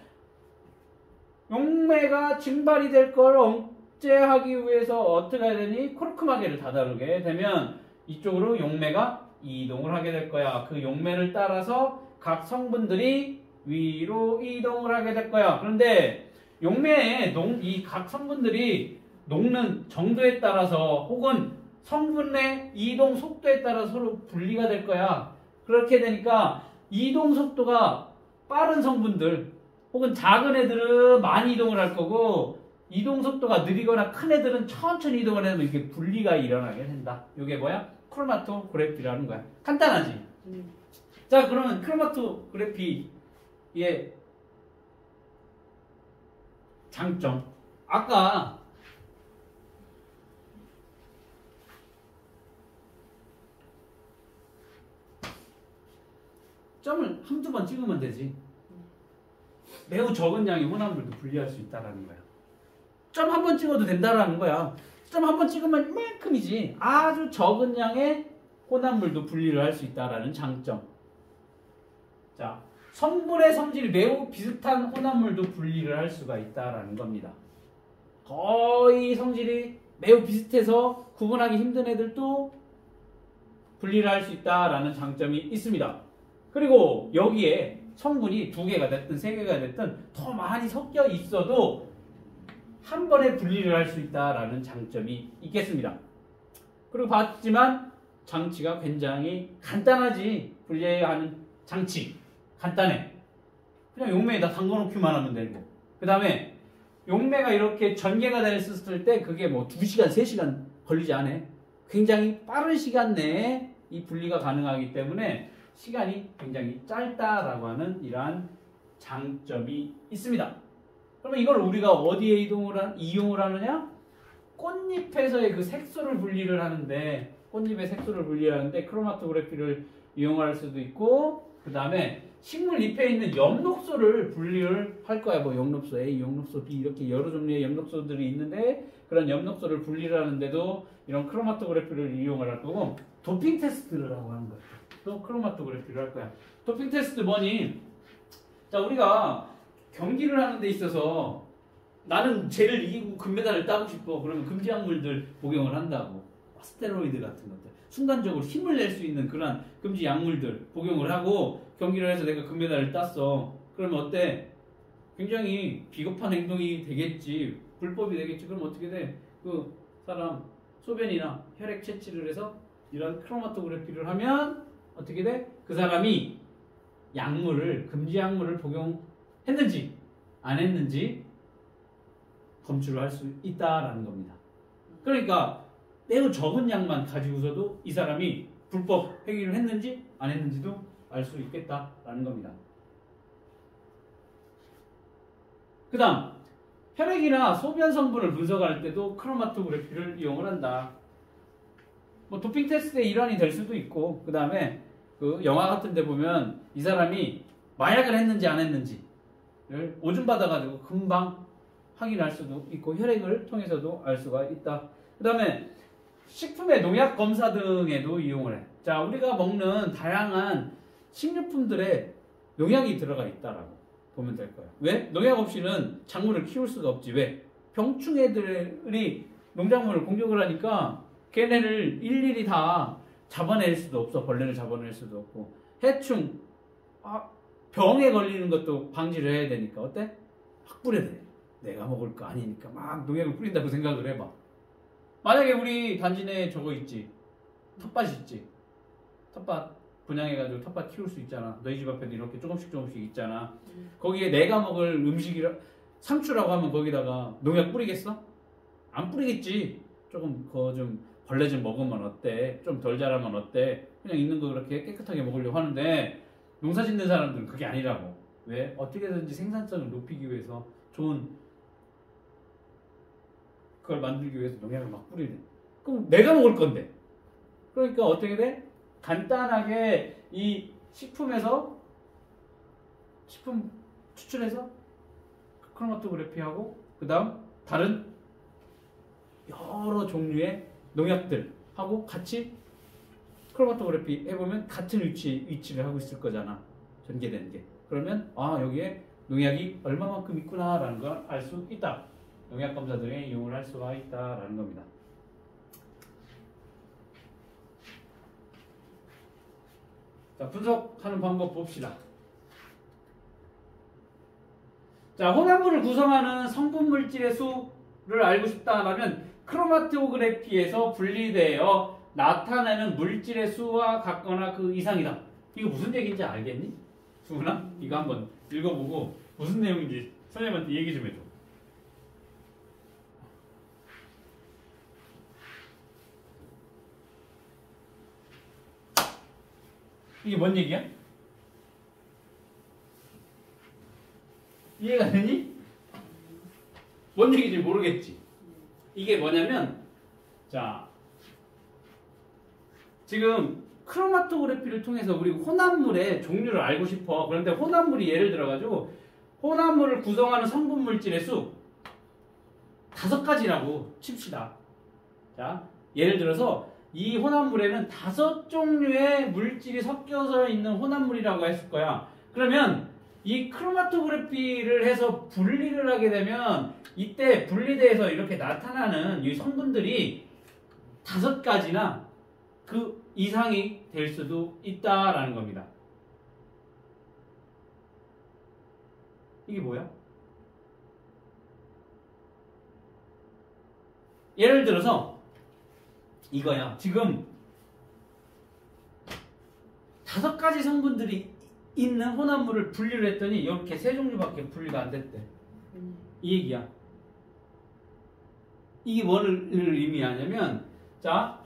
용매가 증발이 될 걸 억제하기 위해서 어떻게 해야 되니? 코르크마개를 다다르게 되면 이쪽으로 용매가 이동을 하게 될 거야. 그 용매를 따라서 각 성분들이 위로 이동을 하게 될 거야. 그런데 용매의 이 각 성분들이 녹는 정도에 따라서 혹은 성분의 이동 속도에 따라 서로 분리가 될 거야. 그렇게 되니까 이동 속도가 빠른 성분들 혹은 작은 애들은 많이 이동을 할 거고 이동 속도가 느리거나 큰 애들은 천천히 이동을 해서 이렇게 분리가 일어나게 된다. 이게 뭐야? 크로마토그래피라는 거야. 간단하지? 자, 그러면 크로마토그래피의 장점. 아까 점을 한두 번 찍으면 되지. 매우 적은 양의 혼합물도 분리할 수 있다는 거야. 점 한 번 찍어도 된다라는 거야. 점 한 번 찍으면 이만큼이지. 아주 적은 양의 혼합물도 분리를 할 수 있다라는 장점. 자, 성분의 성질이 매우 비슷한 혼합물도 분리를 할 수가 있다라는 겁니다. 거의 성질이 매우 비슷해서 구분하기 힘든 애들도 분리를 할 수 있다라는 장점이 있습니다. 그리고 여기에 성분이 2개가 됐든 3개가 됐든 더 많이 섞여 있어도 한 번에 분리를 할 수 있다라는 장점이 있겠습니다. 그리고 봤지만 장치가 굉장히 간단하지. 분리하는 장치 간단해. 그냥 용매에다 담궈놓기만 하면 되고 그 다음에 용매가 이렇게 전개가 됐을 때 그게 뭐 2시간 3시간 걸리지 않아. 굉장히 빠른 시간 내에 이 분리가 가능하기 때문에 시간이 굉장히 짧다라고 하는 이러한 장점이 있습니다. 그러면 이걸 우리가 어디에 이용을 하느냐? 꽃잎에서의 그 색소를 분리를 하는데 꽃잎의 색소를 분리를 하는데 크로마토그래피를 이용할 수도 있고 그 다음에 식물 잎에 있는 엽록소를 분리를 할 거야. 뭐 엽록소 A, 엽록소 B 이렇게 여러 종류의 엽록소들이 있는데 그런 엽록소를 분리를 하는데도 이런 크로마토그래피를 이용을 할 거고 도핑 테스트를 하고 하는 거야. 또 크로마토그래피를 할 거야. 도핑 테스트 뭐니? 자, 우리가 경기를 하는 데 있어서 나는 쟤를 이기고 금메달을 따고 싶어. 그러면 금지약물들 복용을 한다고. 스테로이드 같은 것들. 순간적으로 힘을 낼 수 있는 그런 금지 약물들 복용을 하고 경기를 해서 내가 금메달을 땄어. 그러면 어때? 굉장히 비겁한 행동이 되겠지. 불법이 되겠지. 그럼 어떻게 돼? 그 사람 소변이나 혈액 채취를 해서 이런 크로마토그래피를 하면 어떻게 돼? 그 사람이 약물을 금지 약물을 복용했는지 안 했는지 검출을 할 수 있다라는 겁니다. 그러니까 매우 적은 양만 가지고서도 이 사람이 불법 행위를 했는지 안 했는지도 알 수 있겠다라는 겁니다. 그 다음 혈액이나 소변 성분을 분석할 때도 크로마토그래피를 이용을 한다. 뭐 도핑 테스트의 일환이 될 수도 있고 그 다음에 그 영화 같은 데 보면 이 사람이 마약을 했는지 안 했는지를 오줌 받아가지고 금방 확인할 수도 있고 혈액을 통해서도 알 수가 있다. 그 다음에 식품의 농약 검사 등에도 이용을 해. 자, 우리가 먹는 다양한 식료품들에 농약이 들어가 있다라고 보면 될 거야. 왜? 농약 없이는 작물을 키울 수가 없지. 왜? 병충 애들이 농작물을 공격을 하니까 걔네를 일일이 다 잡아낼 수도 없어. 벌레를 잡아낼 수도 없고 해충, 병에 걸리는 것도 방지를 해야 되니까 어때? 확 뿌려야 돼. 내가 먹을 거 아니니까 막 농약을 뿌린다고 생각을 해봐. 만약에 우리 단지 내에 저거 있지. 텃밭 있지. 텃밭 분양해가지고 텃밭 키울 수 있잖아. 너희 집 앞에도 이렇게 조금씩 있잖아. 거기에 내가 먹을 음식이라 상추라고 하면 거기다가 농약 뿌리겠어? 안 뿌리겠지. 조금 그거 좀 벌레 좀 먹으면 어때? 좀 덜 자라면 어때? 그냥 있는 거 그렇게 깨끗하게 먹으려고 하는데 농사 짓는 사람들은 그게 아니라고. 왜? 어떻게든지 생산성을 높이기 위해서 좋은 그걸 만들기 위해서 농약을 막 뿌리네. 그럼 내가 먹을 건데. 그러니까 어떻게 돼? 간단하게 이 식품에서 식품 추출해서 크로마토그래피하고 그 다음 다른 여러 종류의 농약들하고 같이 크로마토그래피 해보면 같은 위치를 하고 있을 거잖아. 전개되는 게. 그러면 여기에 농약이 얼마만큼 있구나라는 걸 알 수 있다. 농약 검사 등에 이용을 할 수가 있다라는 겁니다. 자, 분석하는 방법 봅시다. 자, 혼합물을 구성하는 성분 물질의 수를 알고 싶다라면 크로마토그래피에서 분리되어 나타내는 물질의 수와 같거나 그 이상이다. 이거 무슨 얘기인지 알겠니? 수근아? 이거 한번 읽어보고 무슨 내용인지 선생님한테 얘기 좀 해줘. 이게 뭔 얘기야? 이해가 되니? 뭔 얘기인지 모르겠지? 이게 뭐냐면, 자, 지금 크로마토그래피를 통해서 우리 혼합물의 종류를 알고 싶어. 그런데 혼합물이 예를 들어가지고 혼합물을 구성하는 성분 물질의 수 5가지라고 칩시다. 자, 예를 들어서 이 혼합물에는 5종류의 물질이 섞여서 있는 혼합물이라고 했을 거야. 그러면 이 크로마토그래피를 해서 분리를 하게 되면 이때 분리돼서 이렇게 나타나는 이 성분들이 5가지나 그 이상이 될 수도 있다라는 겁니다. 이게 뭐야? 예를 들어서 이거야. 지금 5가지 성분들이 있는 혼합물을 분리를 했더니 이렇게 3종류밖에 분리가 안 됐대. 이 얘기야. 이게 뭐를 의미하냐면, 자,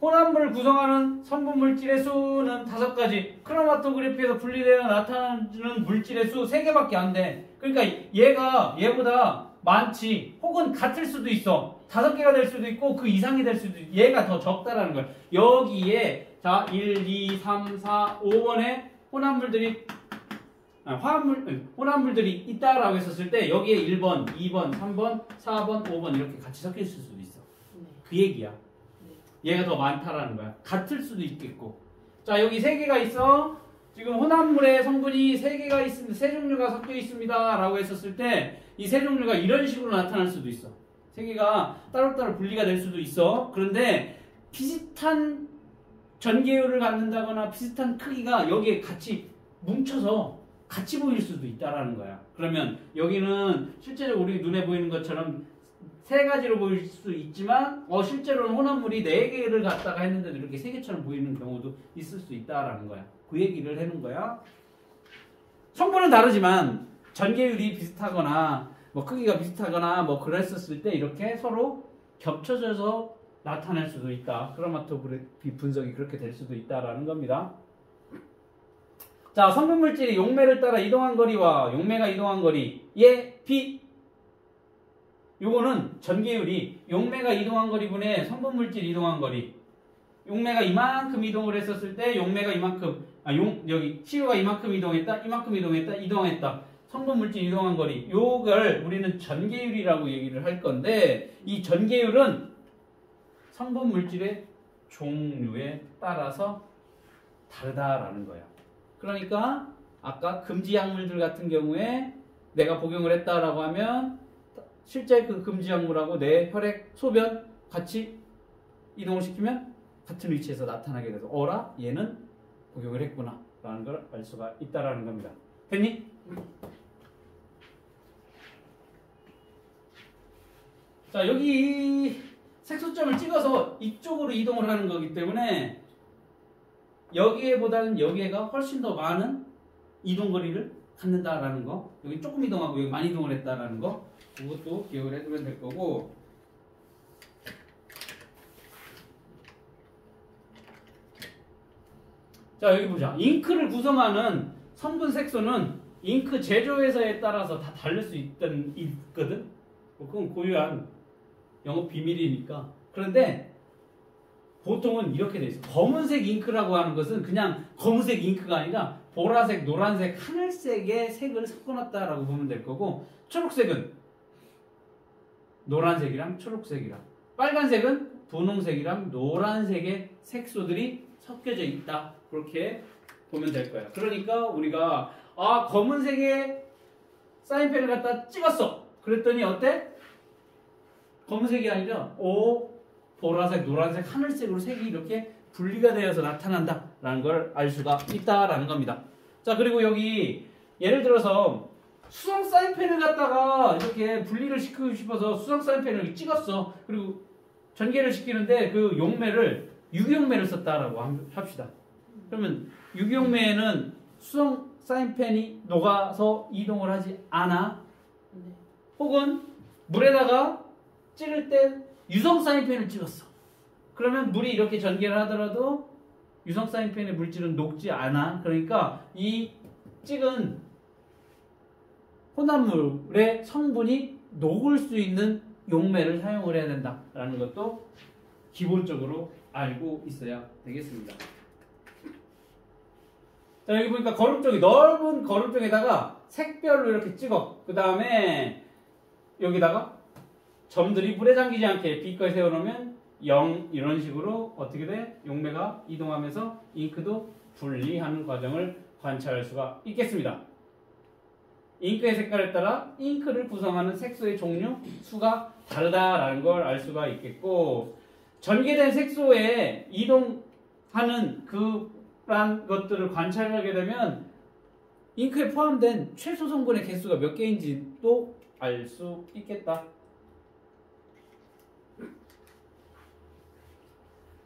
혼합물을 구성하는 성분 물질의 수는 5가지, 크로마토그래피에서 분리되어 나타나는 물질의 수 3개밖에 안 돼. 그러니까 얘가 얘보다 많지, 혹은 같을 수도 있어. 5개가 될 수도 있고 그 이상이 될 수도 있고, 얘가 더 적다라는 거야. 여기에 자 1, 2, 3, 4, 5번에 혼합물들이 있다라고 했었을 때 여기에 1번, 2번, 3번, 4번, 5번 이렇게 같이 섞여 있을 수도 있어. 그 얘기야. 얘가 더 많다라는 거야. 같을 수도 있겠고. 자, 여기 3개가 있어. 지금 혼합물의 성분이 3개가 있습니다. 3종류가 섞여 있습니다. 라고 했었을 때 이 3종류가 이런 식으로 나타날 수도 있어. 3개가 따로따로 분리가 될 수도 있어. 그런데 비슷한 전개율을 갖는다거나 비슷한 크기가 여기에 같이 뭉쳐서 같이 보일 수도 있다라는 거야. 그러면 여기는 실제로 우리 눈에 보이는 것처럼 3가지로 보일 수 있지만 실제로는 혼합물이 4개를 갖다가 했는데도 이렇게 3개처럼 보이는 경우도 있을 수 있다라는 거야. 그 얘기를 해놓은 거야. 성분은 다르지만 전개율이 비슷하거나 뭐 크기가 비슷하거나 뭐 그랬었을 때 이렇게 서로 겹쳐져서 나타날 수도 있다. 크로마토그래피 분석이 그렇게 될 수도 있다라는 겁니다. 자, 성분 물질이 용매를 따라 이동한 거리와 용매가 이동한 거리의 비, 요거는 전개율이 용매가 이동한 거리분의 성분 물질 이동한 거리. 용매가 이만큼 이동을 했었을 때 용매가 이만큼, 여기 CU가 이만큼 이동했다, 이만큼 이동했다, 이동했다. 성분 물질 이동한 거리. 요걸 우리는 전개율이라고 얘기를 할 건데, 이 전개율은 성분 물질의 종류에 따라서 다르다라는 거야. 그러니까 아까 금지 약물들 같은 경우에 내가 복용을 했다라고 하면 실제 그 금지 약물하고 내 혈액, 소변 같이 이동을 시키면 같은 위치에서 나타나게 돼서 어라? 얘는 복용을 했구나 라는 걸 알 수가 있다라는 겁니다. 됐니? 자, 여기 색소점을 찍어서 이쪽으로 이동을 하는 거기 때문에 여기에보다는 여기가 훨씬 더 많은 이동거리를 갖는다라는 거. 여기 조금 이동하고 여기 많이 이동을 했다라는 거. 그것도 기억을 해두면 될 거고. 자, 여기 보자. 잉크를 구성하는 성분 색소는 잉크 제조회사에 따라서 다 다를 수 있거든. 그건 고유한 영업 비밀이니까. 그런데 보통은 이렇게 돼 있어. 검은색 잉크라고 하는 것은 그냥 검은색 잉크가 아니라 보라색, 노란색, 하늘색의 색을 섞어놨다라고 보면 될 거고, 초록색은 노란색이랑 초록색이랑, 빨간색은 분홍색이랑 노란색의 색소들이 섞여져 있다. 그렇게 보면 될 거야. 그러니까 우리가 검은색의 사인펜을 갖다 찍었어. 그랬더니 어때? 검은색이 아니라 보라색, 노란색, 하늘색으로 색이 이렇게 분리가 되어서 나타난다라는 걸 알 수가 있다라는 겁니다. 자, 그리고 여기 예를 들어서 수성 사인펜을 갖다가 이렇게 분리를 시키고 싶어서 수성 사인펜을 찍었어. 그리고 전개를 시키는데 그 용매를 유기용매를 썼다라고 합시다. 그러면 유기용매에는 수성 사인펜이 녹아서 이동을 하지 않아. 네. 혹은 물에다가 찍을 때 유성 사인펜을 찍었어. 그러면 물이 이렇게 전개를 하더라도 유성 사인펜의 물질은 녹지 않아. 그러니까 이 찍은 혼합물의 성분이 녹을 수 있는 용매를 사용을 해야 된다라는 것도 기본적으로 알고 있어야 되겠습니다. 자, 여기 보니까 거름종이 넓은 거름종에다가 색별로 이렇게 찍어. 그 다음에 여기다가 점들이 물에 잠기지 않게 B까지 세워놓으면 0 이런 식으로 어떻게 돼? 용매가 이동하면서 잉크도 분리하는 과정을 관찰할 수가 있겠습니다. 잉크의 색깔에 따라 잉크를 구성하는 색소의 종류, 수가 다르다라는 걸 알 수가 있겠고, 전개된 색소에 이동하는 그런 것들을 관찰하게 되면 잉크에 포함된 최소 성분의 개수가 몇 개인지도 알 수 있겠다.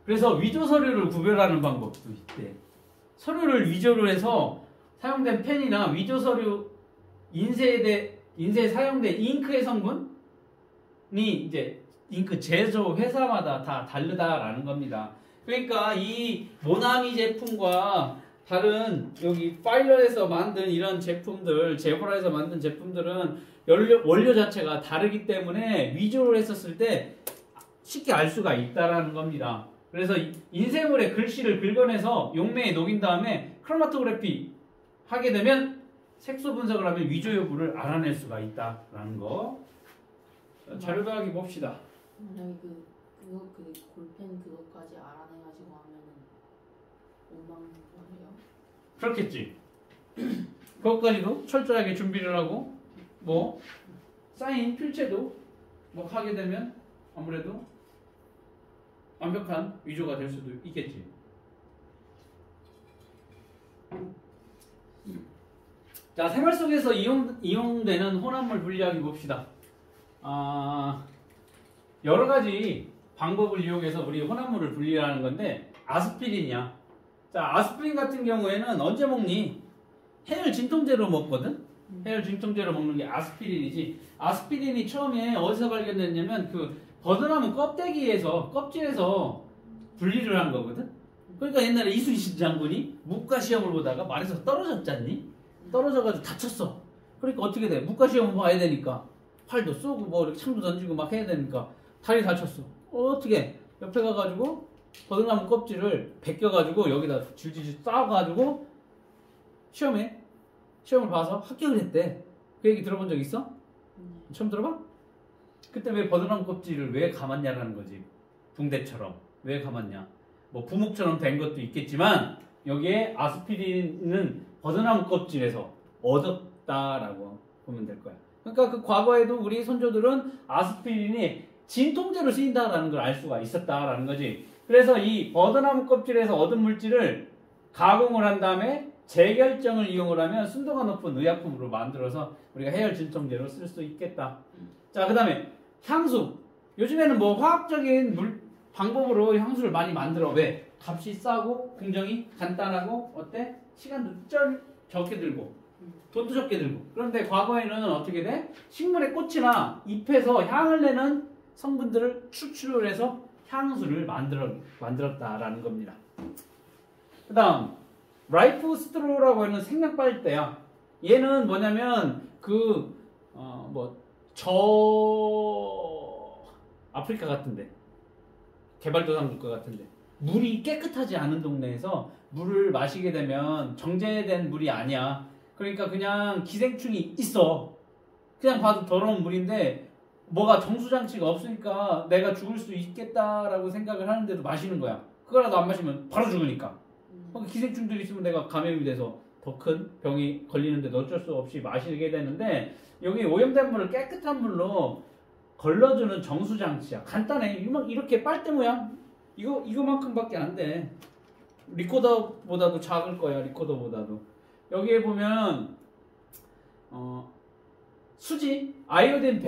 그래서 위조 서류를 구별하는 방법도 있대. 서류를 위조를 해서 사용된 펜이나 위조 서류 인쇄에 사용된 잉크의 성분이 이제 잉크 제조 회사마다 다 다르다라는 겁니다. 그러니까 이 모나미 제품과 다른 여기 파일럿에서 만든 이런 제품들, 제보라에서 만든 제품들은 원료 자체가 다르기 때문에 위조를 했었을 때 쉽게 알 수가 있다라는 겁니다. 그래서 인쇄물의 글씨를 긁어내서 용매에 녹인 다음에 크로마토그래피 하게 되면 색소 분석을 하면 위조 여부를 알아낼 수가 있다라는 거. 자료 더하기 봅시다. 만약에 그 볼펜 그것까지 알아내가지고 하면은 5만 원이요? 그렇겠지. 그것까지도 철저하게 준비를 하고 뭐 사인 필체도 뭐 하게 되면 아무래도 완벽한 위조가 될 수도 있겠지. 자, 생활 속에서 이용되는 혼합물 분리하기 봅시다. 여러 가지 방법을 이용해서 우리 혼합물을 분리하는 건데 아스피린이야. 자, 아스피린 같은 경우에는 언제 먹니? 해열 진통제로 먹거든. 해열 진통제로 먹는 게 아스피린이지. 아스피린이 처음에 어디서 발견됐냐면 그 버드나무 껍질에서 분리를 한 거거든. 그러니까 옛날에 이순신 장군이 무과 시험을 보다가 말에서 떨어졌잖니? 떨어져가지고 다쳤어. 그러니까 어떻게 돼? 무과 시험을 봐야 되니까 팔도 쏘고 뭐 이렇게 창도 던지고 막 해야 되니까 다리 다쳤어. 어떻게? 옆에 가가지고 버드나무 껍질을 벗겨가지고 여기다 질질질 싸가지고 시험을 봐서 합격을 했대. 그 얘기 들어본 적 있어? 처음 들어봐? 그때 왜 버드나무 껍질을 왜 감았냐라는 거지. 붕대처럼 왜 감았냐. 뭐 부목처럼 된 것도 있겠지만 여기에 아스피린은 버드나무 껍질에서 얻었다라고 보면 될 거야. 그러니까 그 과거에도 우리 선조들은 아스피린이 진통제로 쓰인다라는 걸 알 수가 있었다라는 거지. 그래서 이 버드나무 껍질에서 얻은 물질을 가공을 한 다음에 재결정을 이용을 하면 순도가 높은 의약품으로 만들어서 우리가 해열 진통제로 쓸 수 있겠다. 자, 그 다음에 향수. 요즘에는 뭐 화학적인 방법으로 향수를 많이 만들어. 왜? 값이 싸고 공정이 간단하고 어때? 시간도 적게 들고 돈도 적게 들고. 그런데 과거에는 어떻게 돼? 식물의 꽃이나 잎에서 향을 내는 성분들을 추출을 해서 향수를 만들었다라는 겁니다. 그 다음 라이프 스트로라고 하는 생명 빨대야. 얘는 뭐냐면 아프리카 같은데 개발도상 국가 같은데 물이 깨끗하지 않은 동네에서 물을 마시게 되면 정제된 물이 아니야. 그러니까 그냥 기생충이 있어. 그냥 봐도 더러운 물인데 뭐가 정수장치가 없으니까 내가 죽을 수 있겠다라고 생각을 하는데도 마시는 거야. 그거라도 안 마시면 바로 죽으니까. 기생충들이 있으면 내가 감염이 돼서 더 큰 병이 걸리는데도 어쩔 수 없이 마시게 되는데 여기 오염된 물을 깨끗한 물로 걸러주는 정수장치야. 간단해. 이렇게 빨대 모양 이거만큼밖에 안 돼. 리코더보다도 작을 거야. 리코더보다도. 여기에 보면 수지, 아이오딘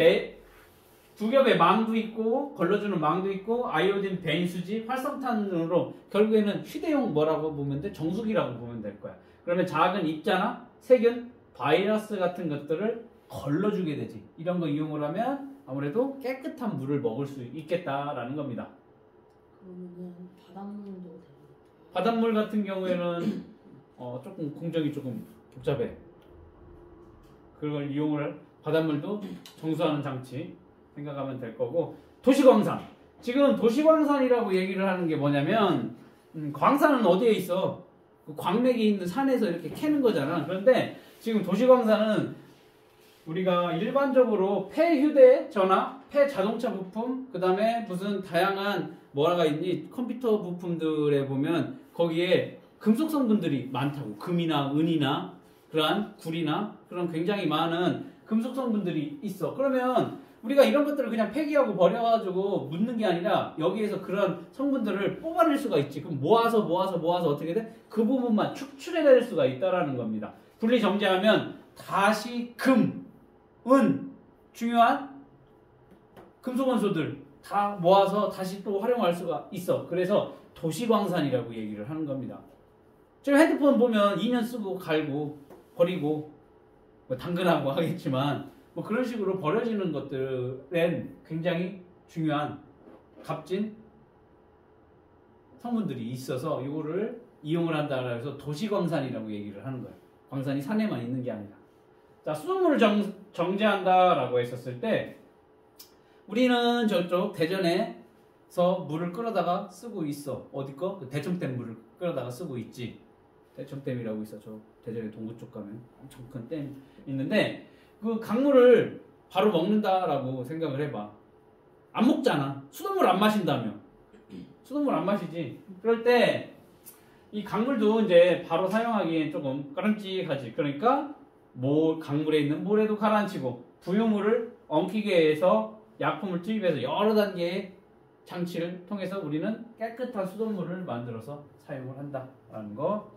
두 겹의 망도 있고 걸러주는 망도 있고 아이오딘 베인 수지, 활성탄으로 결국에는 휴대용 뭐라고 보면 돼? 정수기라고 보면 될 거야. 그러면 작은 입자나 세균, 바이러스 같은 것들을 걸러주게 되지. 이런 거 이용을 하면 아무래도 깨끗한 물을 먹을 수 있겠다라는 겁니다. 그러면은 바닷물도 되나요? 바닷물 같은 경우에는 조금 공정이 조금 복잡해. 그걸 이용을 바닷물도 정수하는 장치 생각하면 될 거고 도시광산. 지금 도시광산이라고 얘기를 하는 게 뭐냐면 광산은 어디에 있어? 그 광맥이 있는 산에서 이렇게 캐는 거잖아. 그런데 지금 도시광산은 우리가 일반적으로 폐휴대전화, 폐자동차 부품, 그 다음에 무슨 다양한 뭐가 있니? 컴퓨터 부품들에 보면 거기에 금속 성분들이 많다고. 금이나 은이나 그러한 구리나 그런 굉장히 많은 금속 성분들이 있어. 그러면 우리가 이런 것들을 그냥 폐기하고 버려가지고 묻는 게 아니라 여기에서 그런 성분들을 뽑아낼 수가 있지. 그럼 모아서 어떻게 돼? 그 부분만 축출해낼 수가 있다라는 겁니다. 분리 정제하면 다시 금, 은, 중요한 금속 원소들 다 모아서 다시 또 활용할 수가 있어. 그래서 도시광산이라고 얘기를 하는 겁니다. 지금 핸드폰 보면 2년 쓰고 갈고 버리고 뭐 당근하고 하겠지만 뭐 그런 식으로 버려지는 것들엔 굉장히 중요한 값진 성분들이 있어서 이거를 이용을 한다고 해서 도시광산이라고 얘기를 하는 거예요. 광산이 산에만 있는 게 아니라. 자, 수돗물을 정제한다라고 했었을 때 우리는 저쪽 대전에서 물을 끌어다가 쓰고 있어. 어디 거? 그 대청댐 물을 끌어다가 쓰고 있지. 대청댐이라고 있어. 저 대전의 동구 쪽 가면 엄청 큰 댐 있는데 그 강물을 바로 먹는다라고 생각을 해봐. 안 먹잖아. 수돗물 안 마신다며. 수돗물 안 마시지. 그럴 때 이 강물도 이제 바로 사용하기엔 조금 꺼림칙하지. 그러니까 강물에 있는 모래도 가라앉히고 부유물을 엉키게 해서 약품을 투입해서 여러 단계의 장치를 통해서 우리는 깨끗한 수돗물을 만들어서 사용을 한다라는 거